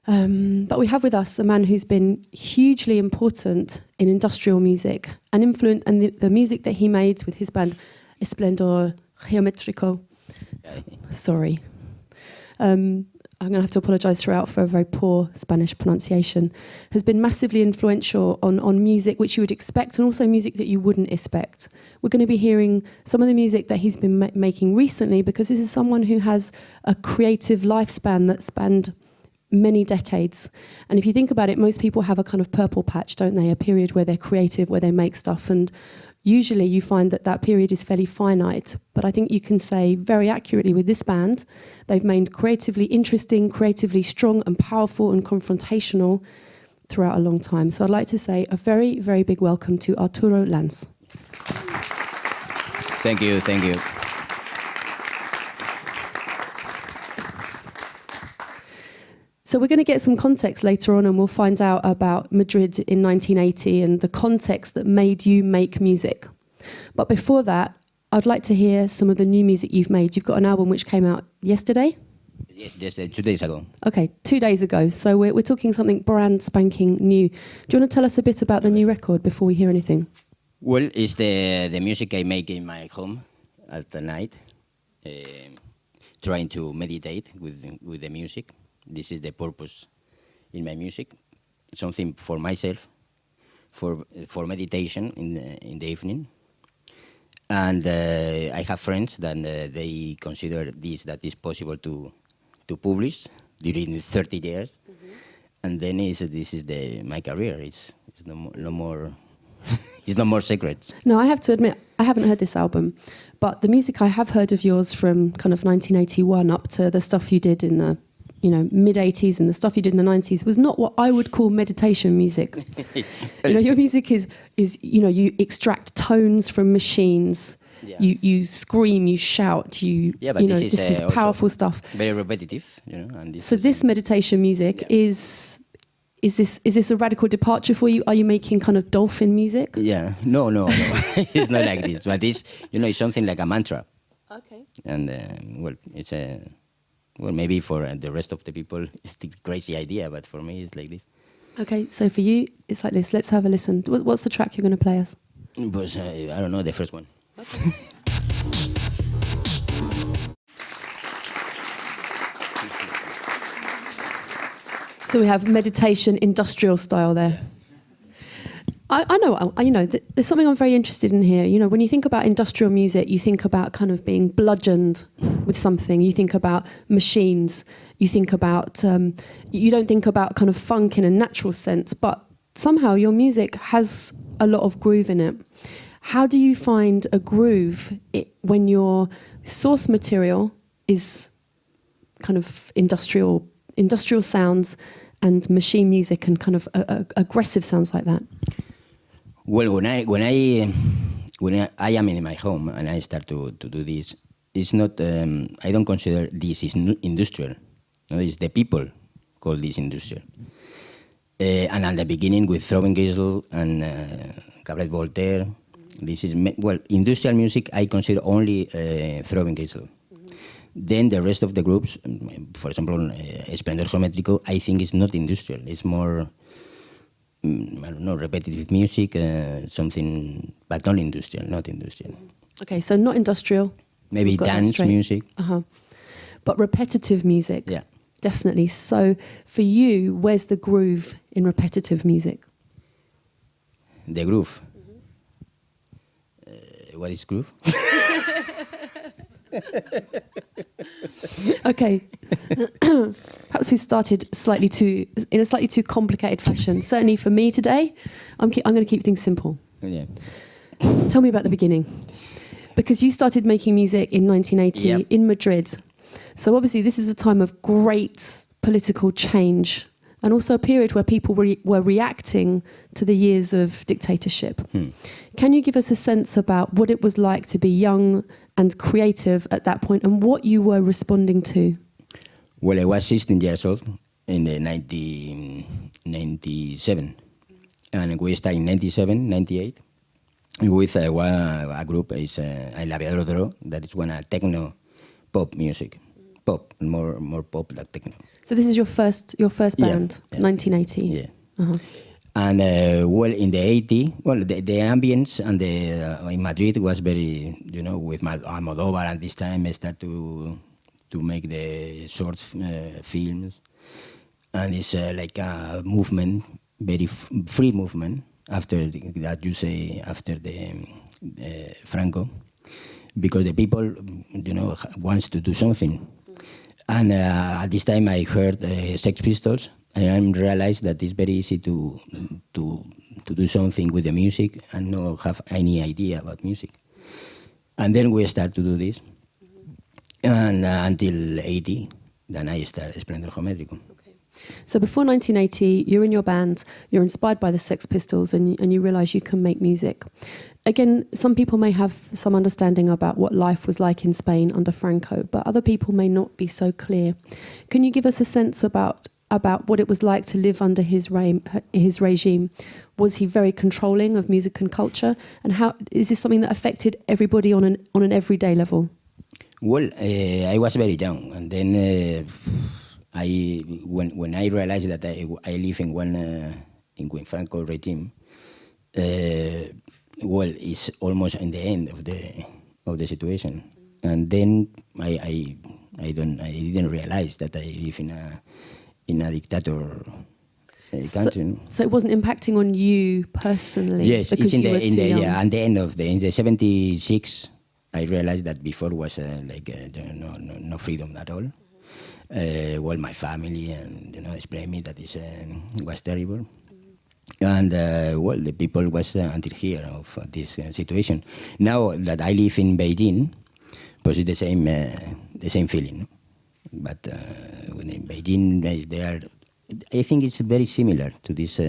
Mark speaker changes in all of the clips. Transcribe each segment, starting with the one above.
Speaker 1: But we have with us a man who's been hugely important in industrial music and the music that he made with his band Esplendor Geométrico. Sorry. I'm going to have to apologise throughout for a very poor Spanish pronunciation, has been massively influential on music which you would expect and also music that you wouldn't expect. We're going to be hearing some of the music that he's been making recently because this is someone who has a creative lifespan that spanned many decades. And if you think about it, most people have a kind of purple patch, don't they? A period where they're creative, where they make stuff. And usually you find that period is fairly finite. But I think you can say very accurately with this band, they've made creatively interesting, creatively strong and powerful and confrontational throughout a long time. So I'd like to say a very, very big welcome to Arturo Lanz.
Speaker 2: Thank you, thank you.
Speaker 1: So we're going to get some context later on and we'll find out about Madrid in 1980 and the context that made you make music. But before that, I'd like to hear some of the new music you've made. You've got an album which came out yesterday?
Speaker 2: Yes, just 2 days ago.
Speaker 1: Okay, 2 days ago. So we're talking something brand spanking new. Do you want to tell us a bit about the new record before we hear anything?
Speaker 2: Well, it's the music I make in my home at the night, trying to meditate with the music. This is the purpose in my music, something for myself, for meditation in the evening. And I have friends that they consider that is possible to publish during 30 years. Mm-hmm. And then this is my career. It's no more it's no more secrets.
Speaker 1: No, I have to admit, I haven't heard this album, but the music I have heard of yours from kind of 1981 up to the stuff you did in the mid-80s and the stuff you did in the 90s was not what I would call meditation music. Your music is you extract tones from machines. Yeah. You scream, you shout, this is powerful stuff.
Speaker 2: Very repetitive, And
Speaker 1: this meditation music is this a radical departure for you? Are you making kind of dolphin music?
Speaker 2: Yeah, no. It's not like this, but it's something like a mantra.
Speaker 1: Okay.
Speaker 2: And it's a. Well, maybe for the rest of the people, it's a crazy idea, but for me, it's like this.
Speaker 1: Okay, so for you, it's like this. Let's have a listen. What's the track you're going to play us?
Speaker 2: But, I don't know, the first one. Okay.
Speaker 1: So we have meditation, industrial style there. Yeah. I know, there's something I'm very interested in here. When you think about industrial music, you think about kind of being bludgeoned with something. You think about machines. You think about, you don't think about kind of funk in a natural sense, but somehow your music has a lot of groove in it. How do you find a groove when your source material is kind of industrial sounds and machine music and kind of aggressive sounds like that?
Speaker 2: Well, when I am in my home and I start to do this, it's not. I don't consider this is industrial. No, it's the people call this industrial. And at the beginning with Throbbing Gristle and Cabaret, Voltaire, this is industrial music. I consider only Throbbing Gristle. Mm-hmm. Then the rest of the groups, for example, Esplendor Geométrico, I think is not industrial. It's more. I don't know, repetitive music, something, but not industrial.
Speaker 1: Okay, so not industrial.
Speaker 2: Maybe dance music.
Speaker 1: But repetitive music.
Speaker 2: Yeah.
Speaker 1: Definitely. So for you, where's the groove in repetitive music?
Speaker 2: The groove? Mm-hmm. What is groove?
Speaker 1: Okay. Perhaps we started in a slightly too complicated fashion. Certainly for me today, I'm going to keep things simple.
Speaker 2: Yeah.
Speaker 1: Tell me about the beginning. Because you started making music in 1980 in Madrid. So obviously this is a time of great political change and also a period where people were reacting to the years of dictatorship. Can you give us a sense about what it was like to be young and creative at that point and what you were responding to?
Speaker 2: Well, I was 16 years old in the 1997. And we started in 97, 98 with a group, is El Aviador, that is one techno pop music. pop, more pop like techno.
Speaker 1: So this is your first band,
Speaker 2: Yeah.
Speaker 1: 1980.
Speaker 2: Yeah.
Speaker 1: Uh-huh.
Speaker 2: And in the 80s, the ambience and the in Madrid was very, with Almodóvar, and this time I started to make the short films, and it's like a movement, very free movement after that you say after the Franco, because the people, wants to do something, and at this time I heard Sex Pistols. And I realized that it's very easy to do something with the music and not have any idea about music. And then we start to do this, and until 80, then I started Esplendor Geométrico.
Speaker 1: Okay. So before 1980, you're in your band, you're inspired by the Sex Pistols, and you realize you can make music. Again, some people may have some understanding about what life was like in Spain under Franco, but other people may not be so clear. Can you give us a sense about what it was like to live under his regime? Was he very controlling of music and culture? And how is this something that affected everybody on an everyday level?
Speaker 2: Well, I was very young, and then when I realized that I live in one Franco regime, it's almost in the end of the situation, and then I didn't realize that I live in a dictator country.
Speaker 1: So it wasn't impacting on you personally?
Speaker 2: Yes,
Speaker 1: because
Speaker 2: it's
Speaker 1: you were too young.
Speaker 2: yeah, at the end of in the 76, I realized that before was no freedom at all. My family and explained me that it was terrible. And the people was until here of this situation. Now that I live in Beijing, but it's the same feeling. But when in Beijing, I think it's very similar to these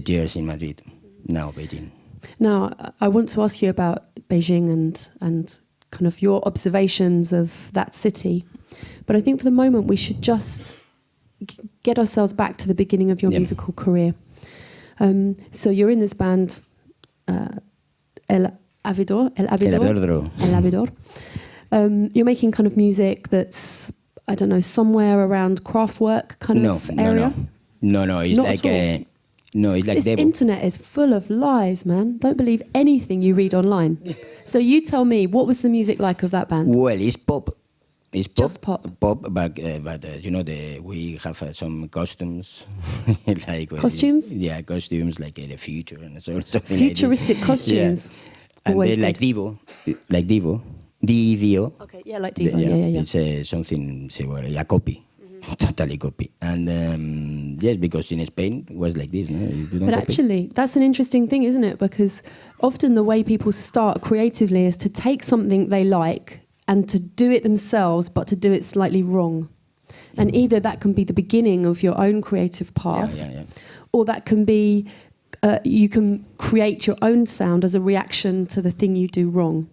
Speaker 2: years in Madrid. Now Beijing.
Speaker 1: Now, I want to ask you about Beijing and kind of your observations of that city. But I think for the moment we should just get ourselves back to the beginning of your musical career. So you're in this band, El Avidor. You're making kind of music that's, I don't know, somewhere around Kraftwerk kind of area?
Speaker 2: No. It's
Speaker 1: Not
Speaker 2: like
Speaker 1: at all.
Speaker 2: no, it's like
Speaker 1: This internet is full of lies, man. Don't believe anything you read online. So you tell me, what was the music like of that band?
Speaker 2: Well, it's pop. It's pop.
Speaker 1: Just pop.
Speaker 2: Pop, but we have some costumes. like
Speaker 1: Costumes?
Speaker 2: Costumes like the future and something.
Speaker 1: Futuristic
Speaker 2: like
Speaker 1: costumes.
Speaker 2: Yeah. And
Speaker 1: Always
Speaker 2: then like Divo. D-E-V-O.
Speaker 1: Okay, yeah, like Diva. Yeah.
Speaker 2: It's something, a copy. Totally copy. And yes, because in Spain it was like this. No?
Speaker 1: But actually, that's an interesting thing, isn't it? Because often the way people start creatively is to take something they like and to do it themselves, but to do it slightly wrong. And either that can be the beginning of your own creative path, or that can be, you can create your own sound as a reaction to the thing you do wrong.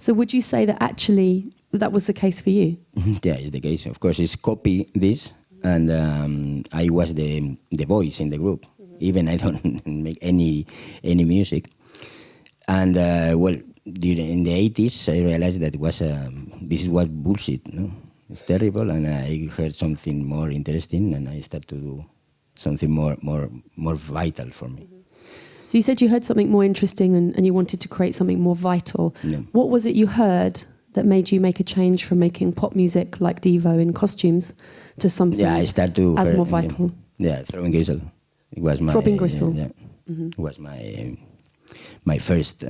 Speaker 1: So would you say that actually that was the case for you?
Speaker 2: Yeah, it's the case. Of course, it's copy this, and I was the voice in the group. Even I don't make any music. And in the 80s, I realized that this was bullshit. No? It's terrible, and I heard something more interesting, and I started to do something more vital for me.
Speaker 1: So you said you heard something more interesting and you wanted to create something more vital.
Speaker 2: Yeah.
Speaker 1: What was it you heard that made you make a change from making pop music like Devo in costumes to something
Speaker 2: I started to
Speaker 1: as more vital?
Speaker 2: Throbbing Gristle. It was my
Speaker 1: Throbbing Gristle.
Speaker 2: It was my first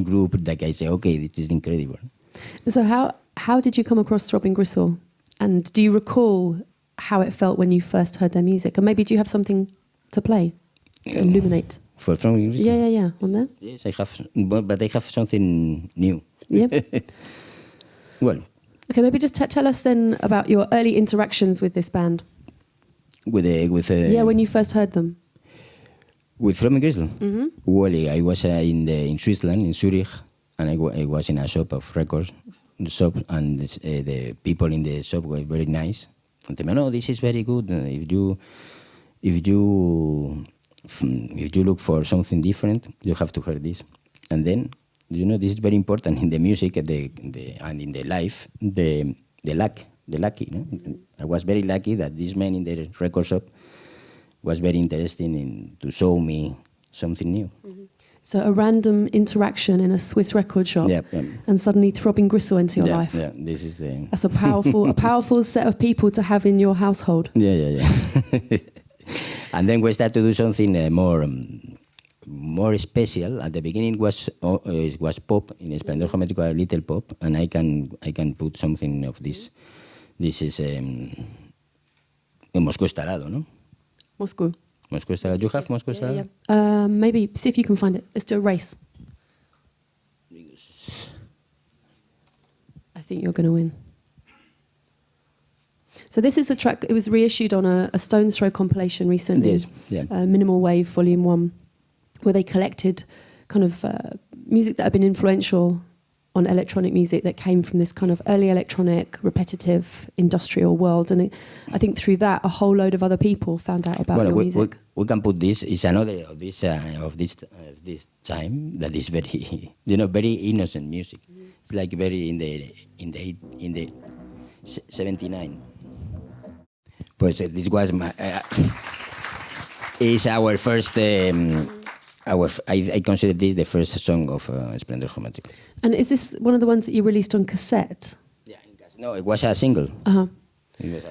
Speaker 2: group that I say, okay, this is incredible.
Speaker 1: And so how did you come across Throbbing Gristle? And do you recall how it felt when you first heard their music? And maybe do you have something to play? To illuminate.
Speaker 2: For Throbbing Gristle?
Speaker 1: Yeah. On there?
Speaker 2: Yes, I have, but I have something new.
Speaker 1: Yeah.
Speaker 2: Well.
Speaker 1: Okay, maybe just tell us then about your early interactions with this band.
Speaker 2: When
Speaker 1: you first heard them.
Speaker 2: With Throbbing Gristle?
Speaker 1: Mm-hmm.
Speaker 2: Well, I was in Switzerland, in Zurich, and I was in a shop of records, and the people in the shop were very nice. And they said, no, this is very good. If you look for something different, you have to hear this. And then You know, this is very important in the music and in the life. The lucky. No? I was very lucky that this man in the record shop was very interested to show me something new.
Speaker 1: Mm-hmm. So a random interaction in a Swiss record shop, and suddenly Throbbing Gristle into your life.
Speaker 2: Yeah, this is the.
Speaker 1: That's a powerful set of people to have in your household.
Speaker 2: Yeah. And then we started to do something more special. At the beginning it was pop in Esplendor Geométrico, a little pop, and I can put something of this. This is Moscú Estalado, no?
Speaker 1: Moscú.
Speaker 2: Moscú Estalado. You have Moscú Estalado?
Speaker 1: Maybe see if you can find it. Let's do a race. I think you're going to win. So this is a track. It was reissued on a Stone's Throw compilation recently.
Speaker 2: Yes,
Speaker 1: Minimal Wave Volume 1, where they collected kind of music that had been influential on electronic music that came from this kind of early electronic, repetitive, industrial world. And I think through that, a whole load of other people found out about your music.
Speaker 2: We can put this. It's another of this time that is very, very innocent music. It's like very in the 79. Pues this was is our first. I consider this the first song of Esplendor Geométrico.
Speaker 1: And is this one of the ones that you released on cassette?
Speaker 2: Yeah, no, it was a single.
Speaker 1: Uh-huh.
Speaker 2: It was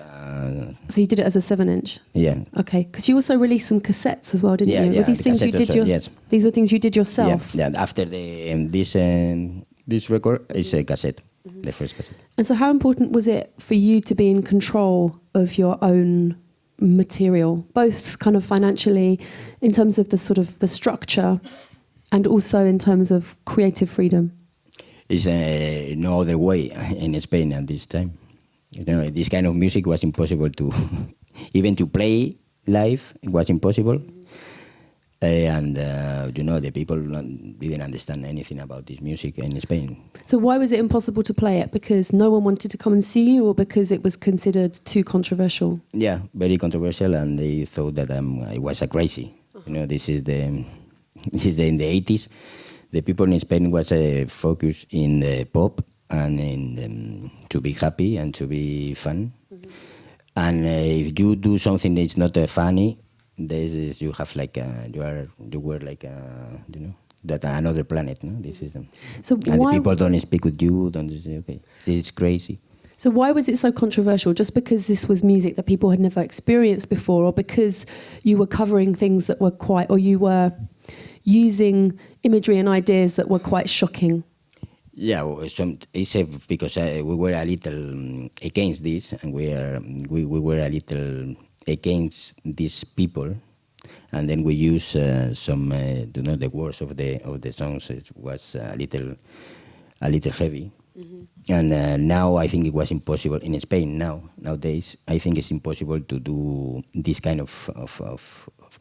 Speaker 1: so you did it as a 7-inch?
Speaker 2: Yeah.
Speaker 1: Okay, because you also released some cassettes as well, didn't you?
Speaker 2: Yeah,
Speaker 1: were these things you did
Speaker 2: yes.
Speaker 1: These were things you did yourself?
Speaker 2: Yeah. After this record is a cassette, the first cassette.
Speaker 1: And so how important was it for you to be in control of your own material, both kind of financially, in terms of the sort of the structure, and also in terms of creative freedom?
Speaker 2: It's no other way in Spain at this time. This kind of music was impossible to even to play live. It was impossible, and the people didn't understand anything about this music in Spain.
Speaker 1: So why was it impossible to play it? Because no one wanted to come and see you, or because it was considered too controversial? Yeah,
Speaker 2: very controversial, and they thought that I was a crazy. This is in the 80s. The people in Spain was focused in the pop and in to be happy and to be fun. Mm-hmm. And if you do something that's not funny, you have like you were like that another planet. No, this is
Speaker 1: so
Speaker 2: and the people don't speak with you. Don't say okay, this is crazy.
Speaker 1: So why was it so controversial? Just because this was music that people had never experienced before, or because you were covering things that were or you were using imagery and ideas that were quite shocking?
Speaker 2: Yeah, it's because we were a little against this, and we were a little against these people, and then we use some the words of the songs. It was a little heavy. Mm-hmm. And now I think it was impossible in Spain. Nowadays, I think it's impossible to do this kind of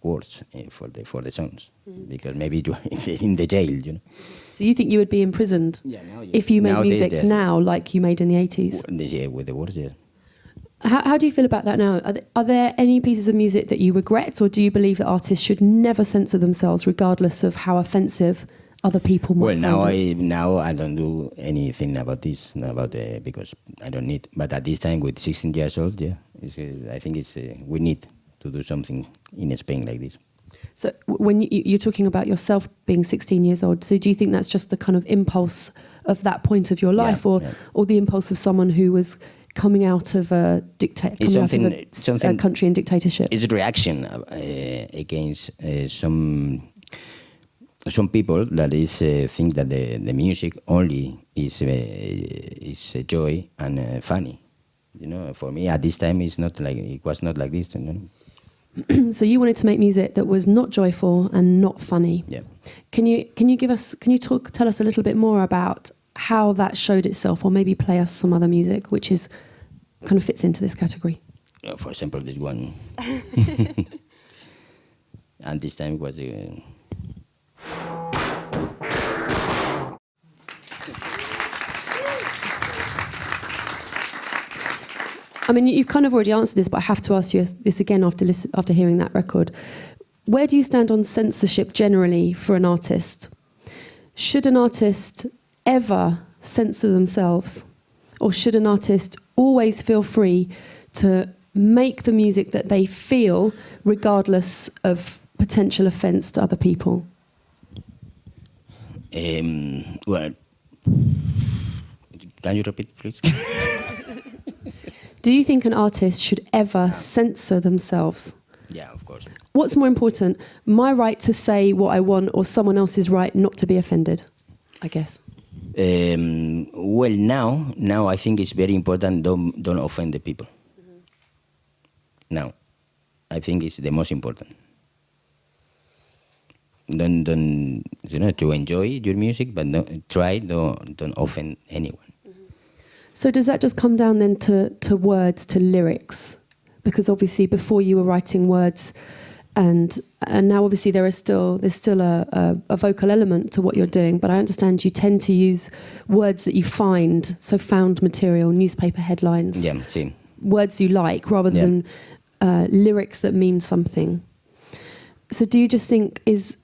Speaker 2: words for the songs, mm-hmm. because maybe you're in the jail.
Speaker 1: So you think you would be imprisoned if you made nowadays, music now like you made in the 80s?
Speaker 2: Yeah, with the words, yeah.
Speaker 1: How do you feel about that now? Are there any pieces of music that you regret, or do you believe that artists should never censor themselves, regardless of how offensive other people might find it?
Speaker 2: Now I don't do anything about this, because I don't need. But at this time, with 16 years old, I think we need to do something in Spain like this.
Speaker 1: So when you're talking about yourself being 16 years old, so do you think that's just the kind of impulse of that point of your life, or the impulse of someone who was coming out of a country in dictatorship?
Speaker 2: It's a reaction against some people that think that the music only is joy and funny. For me at this time it was not like this.
Speaker 1: So you wanted to make music that was not joyful and not funny.
Speaker 2: Yeah.
Speaker 1: Can you tell us a little bit more about how that showed itself, or maybe play us some other music which is kind of fits into this category?
Speaker 2: For example, this one. And this time it was
Speaker 1: I mean, you've kind of already answered this, but I have to ask you this again after hearing that record. Where do you stand on censorship generally for an artist? should an artist ever censor themselves? Or should an artist always feel free to make the music that they feel regardless of potential offence to other people?
Speaker 2: Well, can you repeat, please?
Speaker 1: Do you think an artist should ever censor themselves?
Speaker 2: Yeah, of course.
Speaker 1: What's more important, my right to say what I want or someone else's right not to be offended, I guess?
Speaker 2: Well, now I think it's very important. Don't offend the people. Mm-hmm. Now, I think it's the most important. Don't to enjoy your music, but don't offend anyone. Mm-hmm.
Speaker 1: So does that just come down then to words, to lyrics? Because obviously before you were writing words, and now obviously there's still a vocal element to what you're doing, but I understand you tend to use words that you find, so found material, newspaper headlines,
Speaker 2: yeah, same.
Speaker 1: Words you like rather than lyrics that mean something. So do you just think, is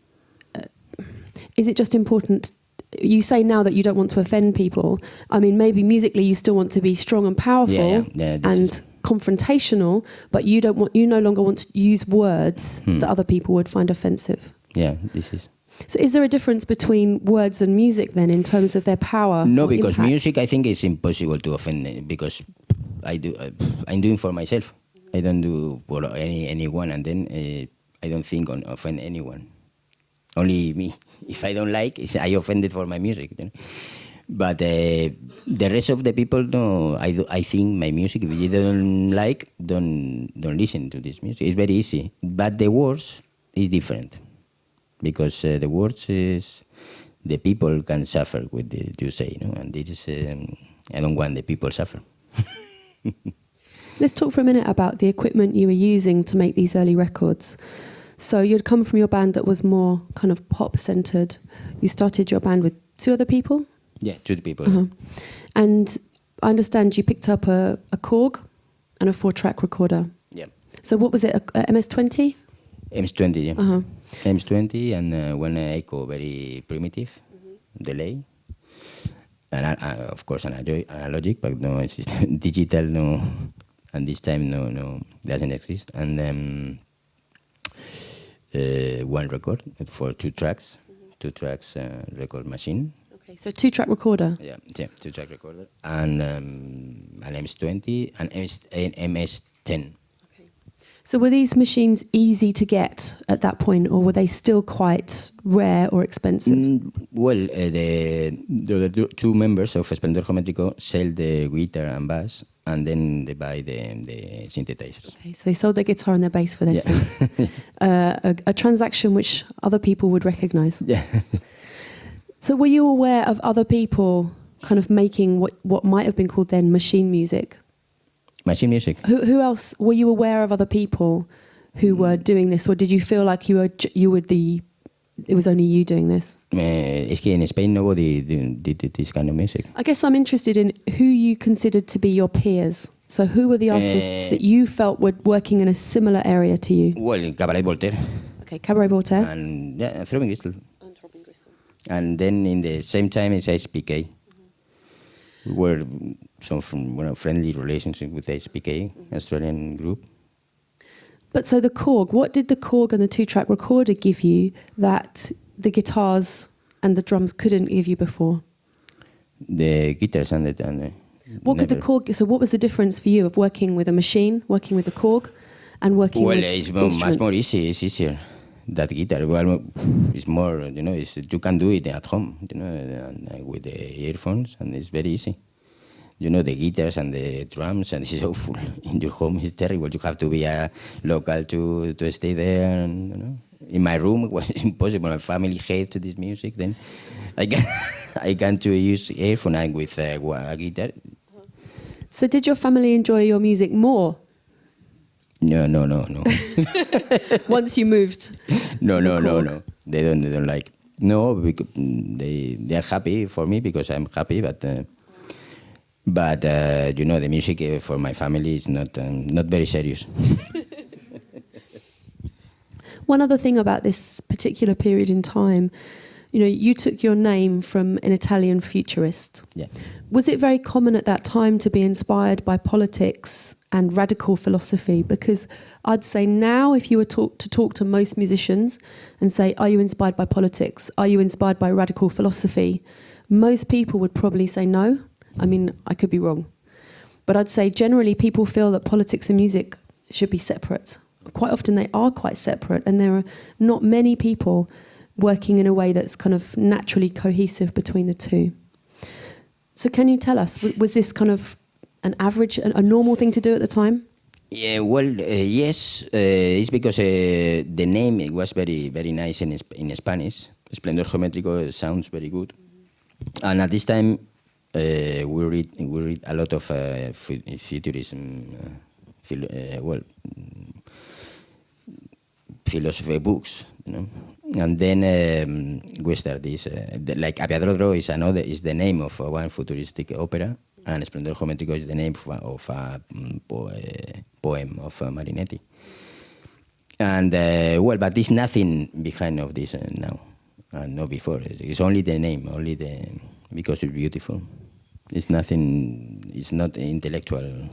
Speaker 1: it just important? You say now that you don't want to offend people. I mean, maybe musically you still want to be strong and powerful and confrontational, but you no longer want to use words that other people would find offensive.
Speaker 2: Yeah, this is.
Speaker 1: So is there a difference between words and music then in terms of their power?
Speaker 2: No, because
Speaker 1: impact?
Speaker 2: music I think is impossible to offend because I'm doing for myself. I don't do for anyone, and then I don't think on offend anyone. Only me. If I don't like, I offended for my music. You know? But the rest of the people, no. I think my music. If you don't like, don't listen to this music. It's very easy. But the words is different because the words is the people can suffer with the you say, you know. And this I don't want the people suffer.
Speaker 1: Let's talk for a minute about the equipment you were using to make these early records. So you'd come from your band that was more kind of pop-centered. You started your band with 2 other people?
Speaker 2: Yeah, 2 people.
Speaker 1: Uh-huh. And I understand you picked up a Korg and a 4-track recorder.
Speaker 2: Yeah.
Speaker 1: So what was it, a MS-20?
Speaker 2: MS-20, yeah.
Speaker 1: Uh-huh.
Speaker 2: MS-20 and one Echo, very primitive, delay. And of course analogic, but no, it's digital, no. And this time, no, doesn't exist. And one record for 2 tracks, 2 tracks record machine.
Speaker 1: Okay, so 2-track recorder.
Speaker 2: Yeah, 2-track recorder, and an MS-20 and MS-10.
Speaker 1: Okay. So were these machines easy to get at that point, or were they still quite rare or expensive?
Speaker 2: Well, the 2 members of Esplendor Geométrico sell the guitar and bass, and then they buy the synthesizers. Okay,
Speaker 1: so they sold their guitar and their bass for their synths. A transaction which other people would recognise.
Speaker 2: Yeah.
Speaker 1: So were you aware of other people kind of making what might have been called then machine music?
Speaker 2: Machine music.
Speaker 1: Who else? Were you aware of other people who were doing this, or did you feel like it was only you doing this?
Speaker 2: Es que in Spain nobody did this kind of music.
Speaker 1: I guess I'm interested in who you considered to be your peers. So who were the artists that you felt were working in a similar area to you?
Speaker 2: Well, Cabaret, Voltaire.
Speaker 1: Okay, Cabaret, Voltaire.
Speaker 2: And Throbbing Gristle.
Speaker 1: And Throbbing Gristle.
Speaker 2: And then in the same time it's HPK. We were some friendly relationship with HPK, Australian group.
Speaker 1: But so the Korg, what did the Korg and the 2-track recorder give you that the guitars and the drums couldn't give you before?
Speaker 2: The guitars and the
Speaker 1: what could the Korg? So what was the difference for you of working with a machine, working with the Korg, and working with
Speaker 2: instruments? Well, it's much more easy. It's easier. That guitar, well, it's more. You know, you can do it at home. You know, with the earphones, and it's very easy. You know, the guitars and the drums, and it's awful. In your home, it's terrible. You have to be a local to stay there. And, you know, in my room, it was impossible. My family hates this music. Then I can to use earphone and with a guitar.
Speaker 1: So, did your family enjoy your music more?
Speaker 2: No.
Speaker 1: Once you moved.
Speaker 2: No. They don't like. No, because they are happy for me because I'm happy, but. You know, the music for my family is not very serious.
Speaker 1: One other thing about this particular period in time, you took your name from an Italian futurist.
Speaker 2: Yeah.
Speaker 1: Was it very common at that time to be inspired by politics and radical philosophy? Because I'd say now, if you were to talk to most musicians and say, are you inspired by politics? Are you inspired by radical philosophy? Most people would probably say no. I mean, I could be wrong. But I'd say generally people feel that politics and music should be separate. Quite often they are quite separate, and there are not many people working in a way that's kind of naturally cohesive between the two. So can you tell us, was this kind of an average, a normal thing to do at the time?
Speaker 2: Yeah, well, yes. It's because the name, it was very, very nice in Spanish. Esplendor Geométrico sounds very good. And at this time, we read a lot of futurism, philosophy books, And then we start this. Like Aviadrodro is the name of one futuristic opera, and Esplendor Geométrico is the name of a poem of Marinetti. And but there's nothing behind of this now, and not before. It's only the name, because it's beautiful. It's nothing. It's not intellectual.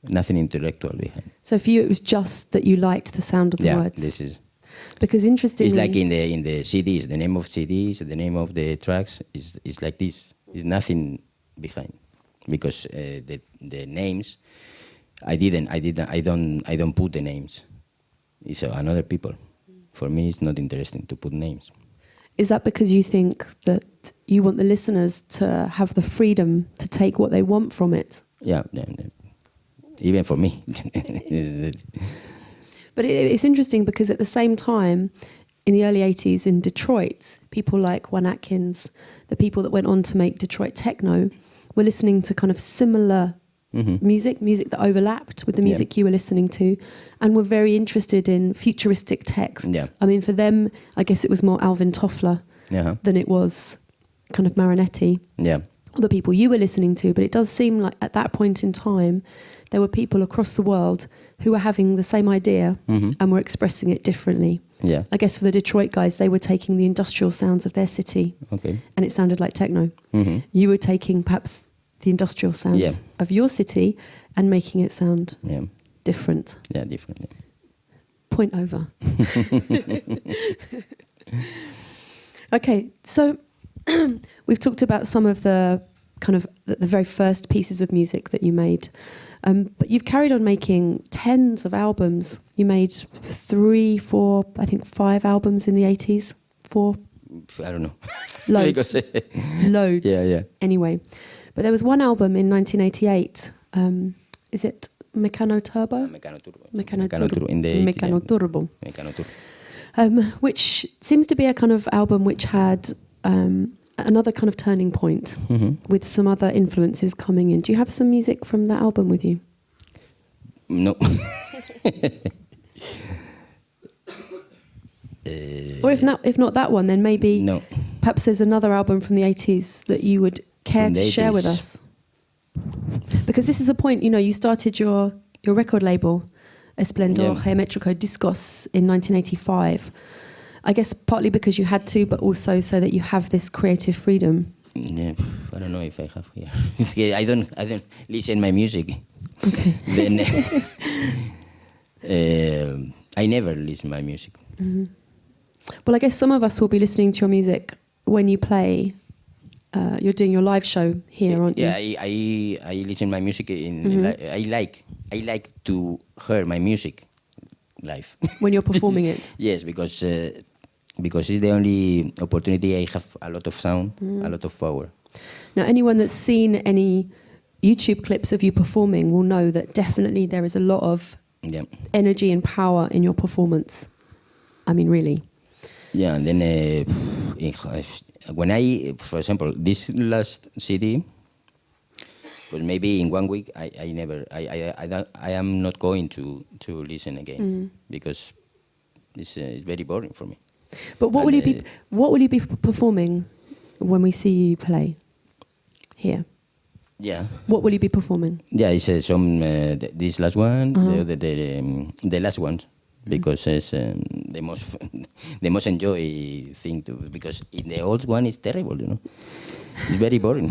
Speaker 2: Nothing intellectual behind.
Speaker 1: So for you, it was just that you liked the sound of the words.
Speaker 2: Yeah, this is.
Speaker 1: Because interestingly,
Speaker 2: it's like in the CDs. The name of CDs, the name of the tracks is like this. There's nothing behind, because the names, I don't put the names. It's another people. For me, it's not interesting to put names.
Speaker 1: Is that because you think that you want the listeners to have the freedom to take what they want from it?
Speaker 2: Yeah. Even for me.
Speaker 1: But it's interesting because at the same time, in the early 80s in Detroit, people like Juan Atkins, the people that went on to make Detroit techno, were listening to kind of similar music that overlapped with the music you were listening to, and were very interested in futuristic texts.
Speaker 2: Yeah.
Speaker 1: I mean, for them, I guess it was more Alvin Toffler than it was kind of Marinetti.
Speaker 2: Yeah.
Speaker 1: Or the people you were listening to. But it does seem like at that point in time, there were people across the world who were having the same idea and were expressing it differently.
Speaker 2: Yeah.
Speaker 1: I guess for the Detroit guys, they were taking the industrial sounds of their city, and it sounded like techno. You were taking perhaps the industrial sounds of your city and making it sound different.
Speaker 2: Yeah, different. Yeah.
Speaker 1: Point over. Okay, so we've talked about some of the kind of the very first pieces of music that you made. But you've carried on making tens of albums. You made 3, 4, I think 5 albums in the 80s. 4?
Speaker 2: I don't know.
Speaker 1: Loads. Loads.
Speaker 2: Yeah.
Speaker 1: Anyway. But there was one album in 1988. Is it Mecano Turbo?
Speaker 2: Mecano Turbo.
Speaker 1: Mecano Turbo.
Speaker 2: In the
Speaker 1: Mecano Turbo.
Speaker 2: Mecano Turbo.
Speaker 1: Which seems to be a kind of album which had another kind of turning point with some other influences coming in. Do you have some music from that album with you?
Speaker 2: No.
Speaker 1: Or if not that one, then maybe
Speaker 2: no.
Speaker 1: Perhaps there's another album from the 80s that you would care to share with us. Because this is a point, you started your record label, Esplendor Geométrico Discos, in 1985. I guess partly because you had to, but also so that you have this creative freedom.
Speaker 2: Yeah, I don't know if I have here. I don't listen my music.
Speaker 1: Okay.
Speaker 2: Then I never listen my music.
Speaker 1: Mm-hmm. Well, I guess some of us will be listening to your music when you play. You're doing your live show here, aren't you?
Speaker 2: Yeah, I listen my music. I like to hear my music live.
Speaker 1: When you're performing it.
Speaker 2: Yes, because it's the only opportunity I have a lot of sound, a lot of power.
Speaker 1: Now, anyone that's seen any YouTube clips of you performing will know that definitely there is a lot of energy and power in your performance. I mean, really.
Speaker 2: Yeah, and then when for example, this last CD, but maybe in 1 week I am not going to listen again because it's very boring for me.
Speaker 1: But what will you be performing when we see you play here?
Speaker 2: Yeah.
Speaker 1: What will you be performing?
Speaker 2: Yeah, it's some this last one, the last ones, because it's the most enjoy thing to, because in the old one it's terrible, It's very boring.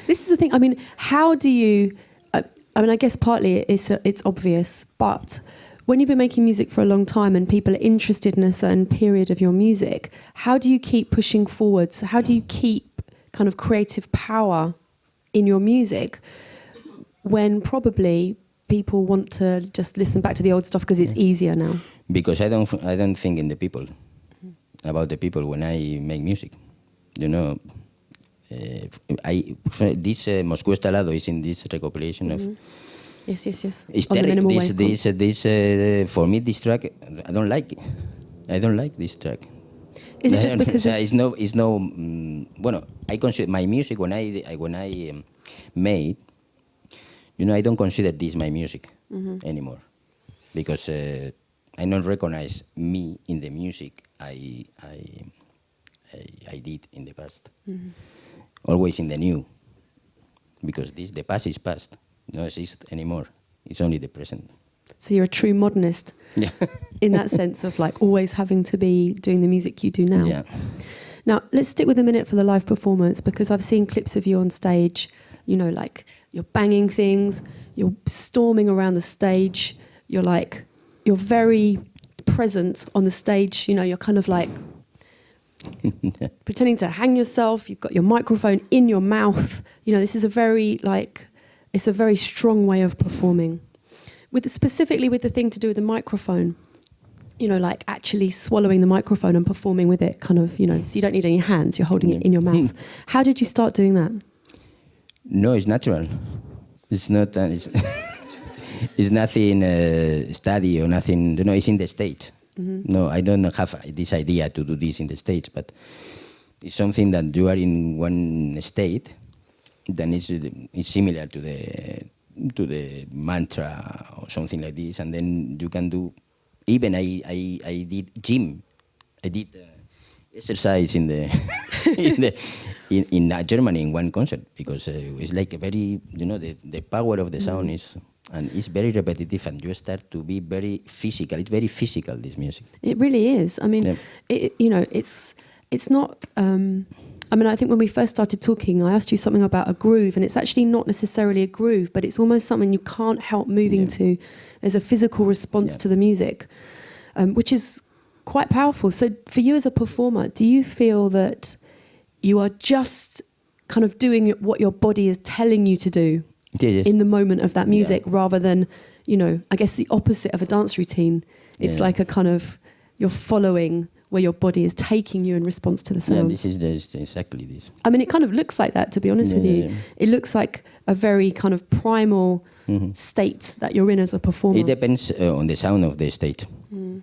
Speaker 1: This is the thing. I mean, how do you? I guess partly it's obvious, but when you've been making music for a long time and people are interested in a certain period of your music, how do you keep pushing forwards? How do you keep kind of creative power in your music when probably people want to just listen back to the old stuff because it's easier now?
Speaker 2: Because I don't think in the people, about the people when I make music, this Moscú está al lado is in this recompilation of.
Speaker 1: Yes.
Speaker 2: It's terrible. This for me, this track, I don't like it. I don't like this track.
Speaker 1: Is it just because
Speaker 2: it's no? Well, I consider my music when I made. I don't consider this my music anymore, because I don't recognize me in the music I did in the past. Always in the new, because the past is past. No exist anymore. It's only the present.
Speaker 1: So you're a true modernist.
Speaker 2: Yeah.
Speaker 1: In that sense of like always having to be doing the music you do now.
Speaker 2: Yeah.
Speaker 1: Now let's stick with a minute for the live performance, because I've seen clips of you on stage. Like you're banging things, you're storming around the stage. You're very present on the stage. You're kind of like pretending to hang yourself. You've got your microphone in your mouth. This is a very it's a very strong way of performing. Specifically with the thing to do with the microphone, like actually swallowing the microphone and performing with it, kind of, so you don't need any hands, you're holding it in your mouth. How did you start doing that?
Speaker 2: No, it's natural. It's not. It's nothing study or nothing. It's in the stage. No, I don't have this idea to do this in the stage, but it's something that you are in one state. Then it's similar to the mantra or something like this, and then you can do. Even I did gym. I did exercise in Germany in one concert, because it's like a very the power of the sound is, and it's very repetitive, and you start to be very physical. It's very physical, this music.
Speaker 1: It really is. I mean, it's not. I think when we first started talking, I asked you something about a groove, and it's actually not necessarily a groove, but it's almost something you can't help moving to. There's a physical response to the music, which is quite powerful. So for you as a performer, do you feel that you are just kind of doing what your body is telling you to do in the moment of that music, rather than, I guess the opposite of a dance routine? It's like a kind of, you're following where your body is taking you in response to the sound.
Speaker 2: Yeah, this is exactly this.
Speaker 1: I mean, it kind of looks like that, to be honest with you. It looks like a very kind of primal state that you're in as a performer.
Speaker 2: It depends on the sound of the state,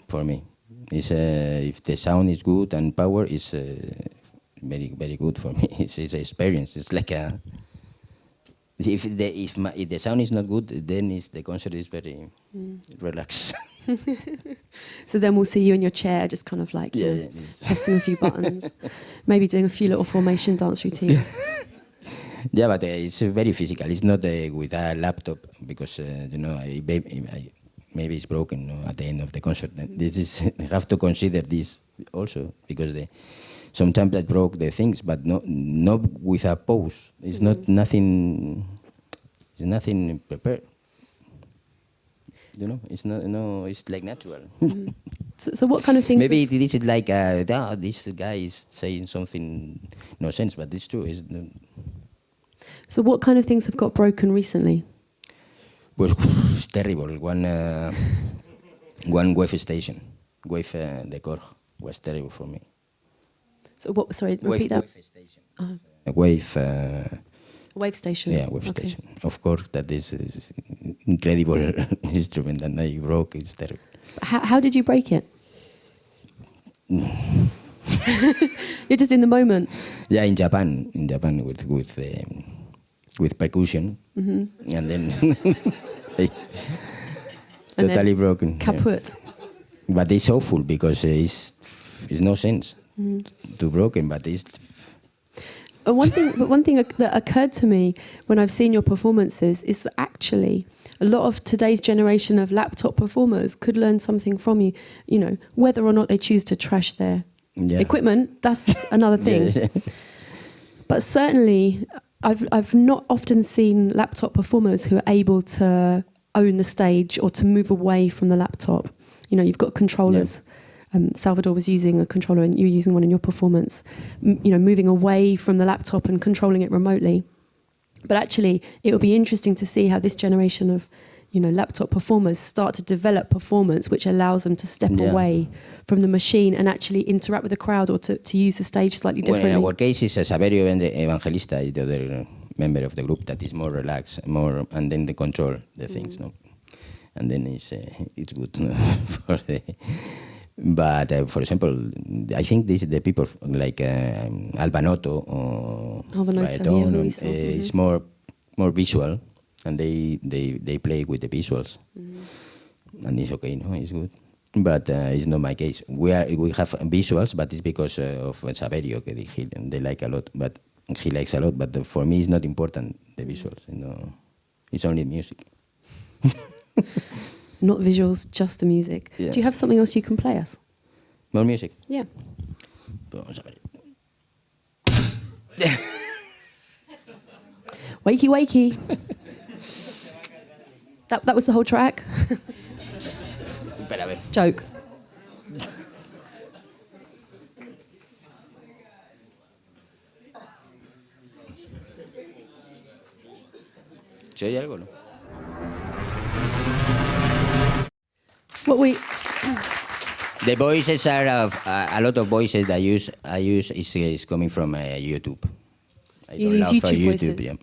Speaker 2: for me. It's, if the sound is good and power is very, very good for me. It's an experience. It's like a... If the sound is not good, then the concert is very relaxed.
Speaker 1: So then we'll see you in your chair, just kind of like pressing a few buttons, maybe doing a few little formation dance routines.
Speaker 2: Yeah, but it's very physical. It's not with a laptop, because maybe it's broken at the end of the concert. This is I have to consider this also, because sometimes I broke the things, but not with a pause. It's not nothing. It's nothing prepared. It's not. No, it's like natural.
Speaker 1: So what kind of things?
Speaker 2: Maybe this is like this guy is saying something no sense, but it's true.
Speaker 1: So what kind of things have got broken recently?
Speaker 2: Well, it's terrible. One wave station, decor was terrible for me.
Speaker 1: So what? Sorry, repeat that.
Speaker 2: Wave station. A wave.
Speaker 1: Wave station.
Speaker 2: Yeah, wave station. Of course, that is incredible instrument, and I broke. It's terrible.
Speaker 1: How did you break it? You're just in the moment.
Speaker 2: Yeah, in Japan with percussion, and then totally broken.
Speaker 1: Kaput.
Speaker 2: Yeah. But it's awful, because it's no sense to broken, but it's.
Speaker 1: one thing that occurred to me when I've seen your performances is that actually a lot of today's generation of laptop performers could learn something from you. You know, whether or not they choose to trash their equipment, that's another thing.
Speaker 2: Yeah.
Speaker 1: But certainly, I've not often seen laptop performers who are able to own the stage or to move away from the laptop. You know, you've got controllers. Salvador was using a controller and you were using one in your performance. You know, moving away from the laptop and controlling it remotely. But actually, it will be interesting to see how this generation of, you know, laptop performers start to develop performance which allows them to step away from the machine and actually interact with the crowd or to use the stage slightly differently.
Speaker 2: Well, in our case, is Saverio Evangelista is the other member of the group that is more relaxed, and then they control the things, no? And then it's good, no? For the... But for example, I think the people like Albanotto or is more visual, and they play with the visuals, and it's okay, no, it's good. But it's not my case. We have visuals, but it's because of Saverio. They like a lot, but he likes a lot. But for me, it's not important the visuals. You know, it's only music.
Speaker 1: Not visuals, just the music. Yeah. Do you have something else you can play us?
Speaker 2: More music?
Speaker 1: Yeah.
Speaker 2: Vamos a ver.
Speaker 1: Wakey, wakey. That was the whole track?
Speaker 2: Espera, a ver.
Speaker 1: Joke.
Speaker 2: ¿Se oye algo, no? The voices are a lot of voices that I use is coming from YouTube.
Speaker 1: You use YouTube voices?
Speaker 2: Yeah.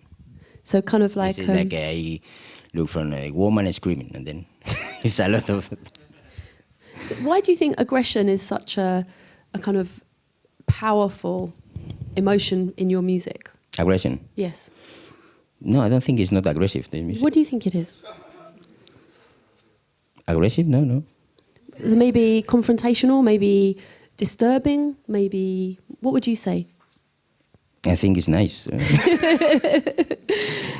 Speaker 1: So kind of like...
Speaker 2: This is like I look from a woman screaming, and then it's a lot of...
Speaker 1: So why do you think aggression is such a kind of powerful emotion in your music?
Speaker 2: Aggression?
Speaker 1: Yes.
Speaker 2: No, I don't think it's not aggressive, the music.
Speaker 1: What do you think it is?
Speaker 2: Aggressive? No.
Speaker 1: Maybe confrontational, maybe disturbing, maybe... What would you say?
Speaker 2: I think it's nice.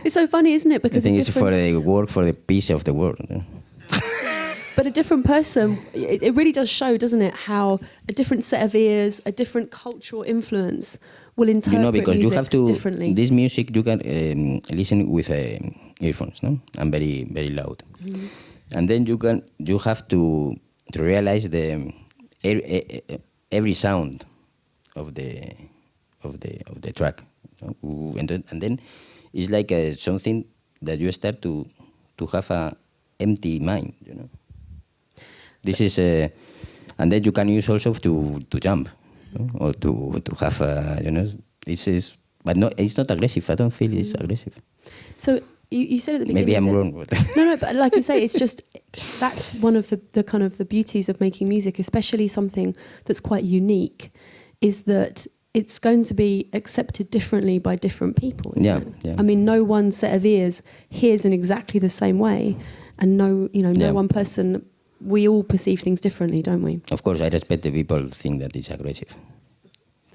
Speaker 1: It's so funny, isn't it? Because
Speaker 2: I think it's for the work, for the peace of the world.
Speaker 1: But a different person, it really does show, doesn't it, how a different set of ears, a different cultural influence will interpret
Speaker 2: because
Speaker 1: music
Speaker 2: you have to,
Speaker 1: differently.
Speaker 2: This music you can listen with earphones, no? And very, very loud. Mm-hmm. And then you have to realize every sound of the track, and then it's like something that you start to have a empty mind, you know. This is and then you can use also to jump, you know, or to have you know. This is, but no, it's not aggressive. I don't feel it's aggressive.
Speaker 1: So. You said at the beginning.
Speaker 2: Maybe I'm wrong.
Speaker 1: No, but like you say, it's just that's one of the kind of the beauties of making music, especially something that's quite unique, is that it's going to be accepted differently by different people. Isn't it?
Speaker 2: Yeah.
Speaker 1: I mean, no one set of ears hears in exactly the same way, and no one person. We all perceive things differently, don't we?
Speaker 2: Of course, I respect the people think that it's aggressive.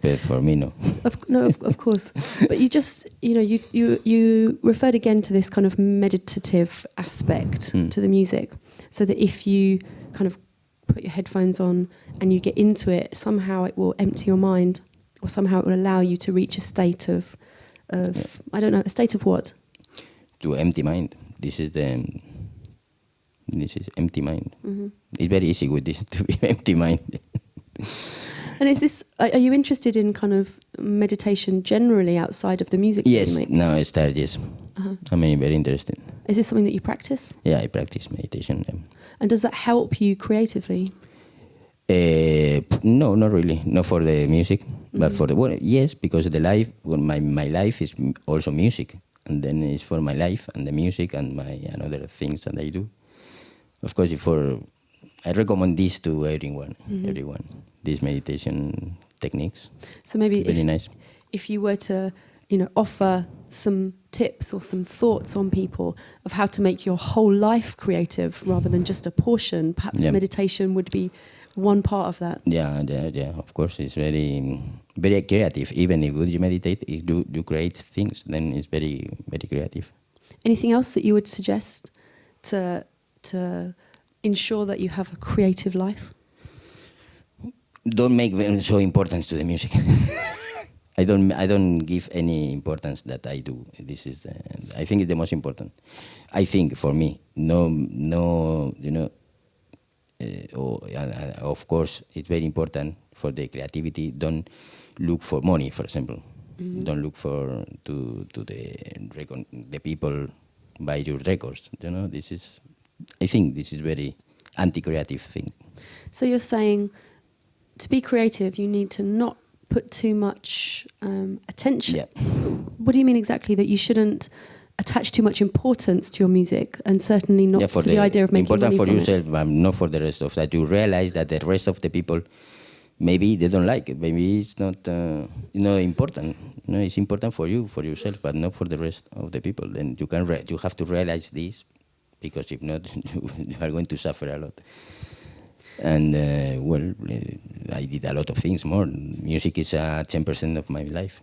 Speaker 2: But for me, no.
Speaker 1: Of course. But you just, you referred again to this kind of meditative aspect to the music, so that if you kind of put your headphones on and you get into it, somehow it will empty your mind, or somehow it will allow you to reach a state of I don't know, a state of what? To
Speaker 2: empty mind. This is empty mind. Mm-hmm. It's very easy with this to be empty mind.
Speaker 1: And are you interested in kind of meditation generally outside of the music that you make?
Speaker 2: No, I started, yes. Uh-huh. I'm very interested.
Speaker 1: Is this something that you practice?
Speaker 2: Yeah, I practice meditation.
Speaker 1: And does that help you creatively?
Speaker 2: No, not really. Not for the music, but for the yes, because my life is also music, and then it's for my life and the music and other things that I do. Of course, I recommend this to everyone. These meditation techniques.
Speaker 1: So maybe
Speaker 2: very nice.
Speaker 1: If you were to, offer some tips or some thoughts on people of how to make your whole life creative rather than just a portion, perhaps meditation would be one part of that.
Speaker 2: Yeah. Of course, it's very, very creative. Even if you meditate, if you create things, then it's very, very creative.
Speaker 1: Anything else that you would suggest to ensure that you have a creative life?
Speaker 2: Don't make so importance to the music. I don't give any importance that I do. This is, I think it's the most important. I think for me, no, you know. Of course, it's very important for the creativity. Don't look for money, for example. Mm-hmm. Don't look for to the people buy your records. You know, I think this is very anti-creative thing.
Speaker 1: So you're saying, to be creative, you need to not put too much attention.
Speaker 2: Yeah.
Speaker 1: What do you mean exactly? That you shouldn't attach too much importance to your music, and certainly not to the idea of making money from it.
Speaker 2: Important for yourself, not for the rest of that. You realize that the rest of the people, maybe they don't like it. Maybe it's not important. You know, it's important for you, for yourself, but not for the rest of the people. Then you have to realize this, because if not, you are going to suffer a lot. And I did a lot of things more. Music is 10% of my life.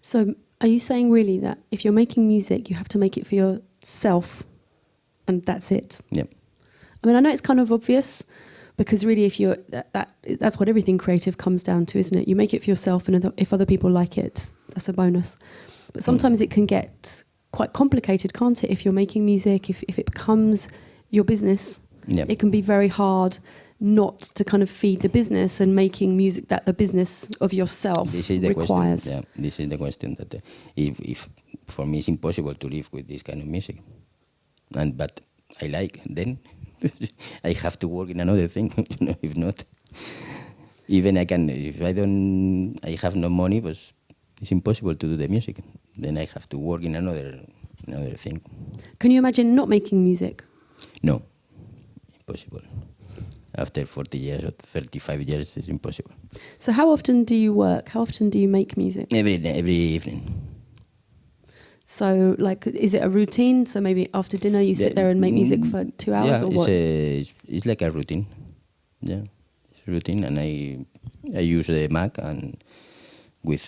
Speaker 1: So are you saying really that if you're making music, you have to make it for yourself, and that's it?
Speaker 2: Yeah.
Speaker 1: I mean, I know it's kind of obvious, because really, if you're that's what everything creative comes down to, isn't it? You make it for yourself, and if other people like it, that's a bonus. But sometimes it can get quite complicated, can't it? If you're making music, if it becomes your business, it can be very hard not to kind of feed the business and making music that the business of yourself requires.
Speaker 2: Question. Yeah, this is the question that if for me it's impossible to live with this kind of music, but I like, then I have to work in another thing. You know, if not, even if I have no money, but it's impossible to do the music. Then I have to work in another thing.
Speaker 1: Can you imagine not making music?
Speaker 2: No, impossible. After 40 years or 35 years, it's impossible.
Speaker 1: So how often do you work? How often do you make music?
Speaker 2: Every day, every evening.
Speaker 1: So, like, is it a routine? So maybe after dinner you sit there and make music for 2 hours, or what?
Speaker 2: It's like a routine. Yeah, it's a routine, and I use the Mac, and with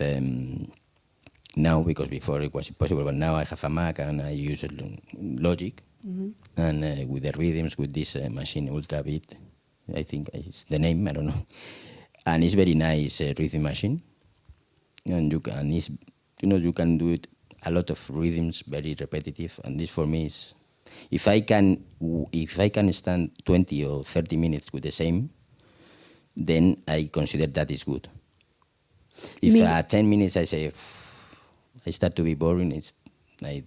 Speaker 2: now, because before it was impossible, but now I have a Mac and I use Logic, and with the rhythms with this machine Ultra Beat. I think it's the name, I don't know. And it's very nice rhythm machine. And you can do it a lot of rhythms, very repetitive. And this for me is, if I can stand 20 or 30 minutes with the same, then I consider that is good. If at 10 minutes I say, I start to be boring, I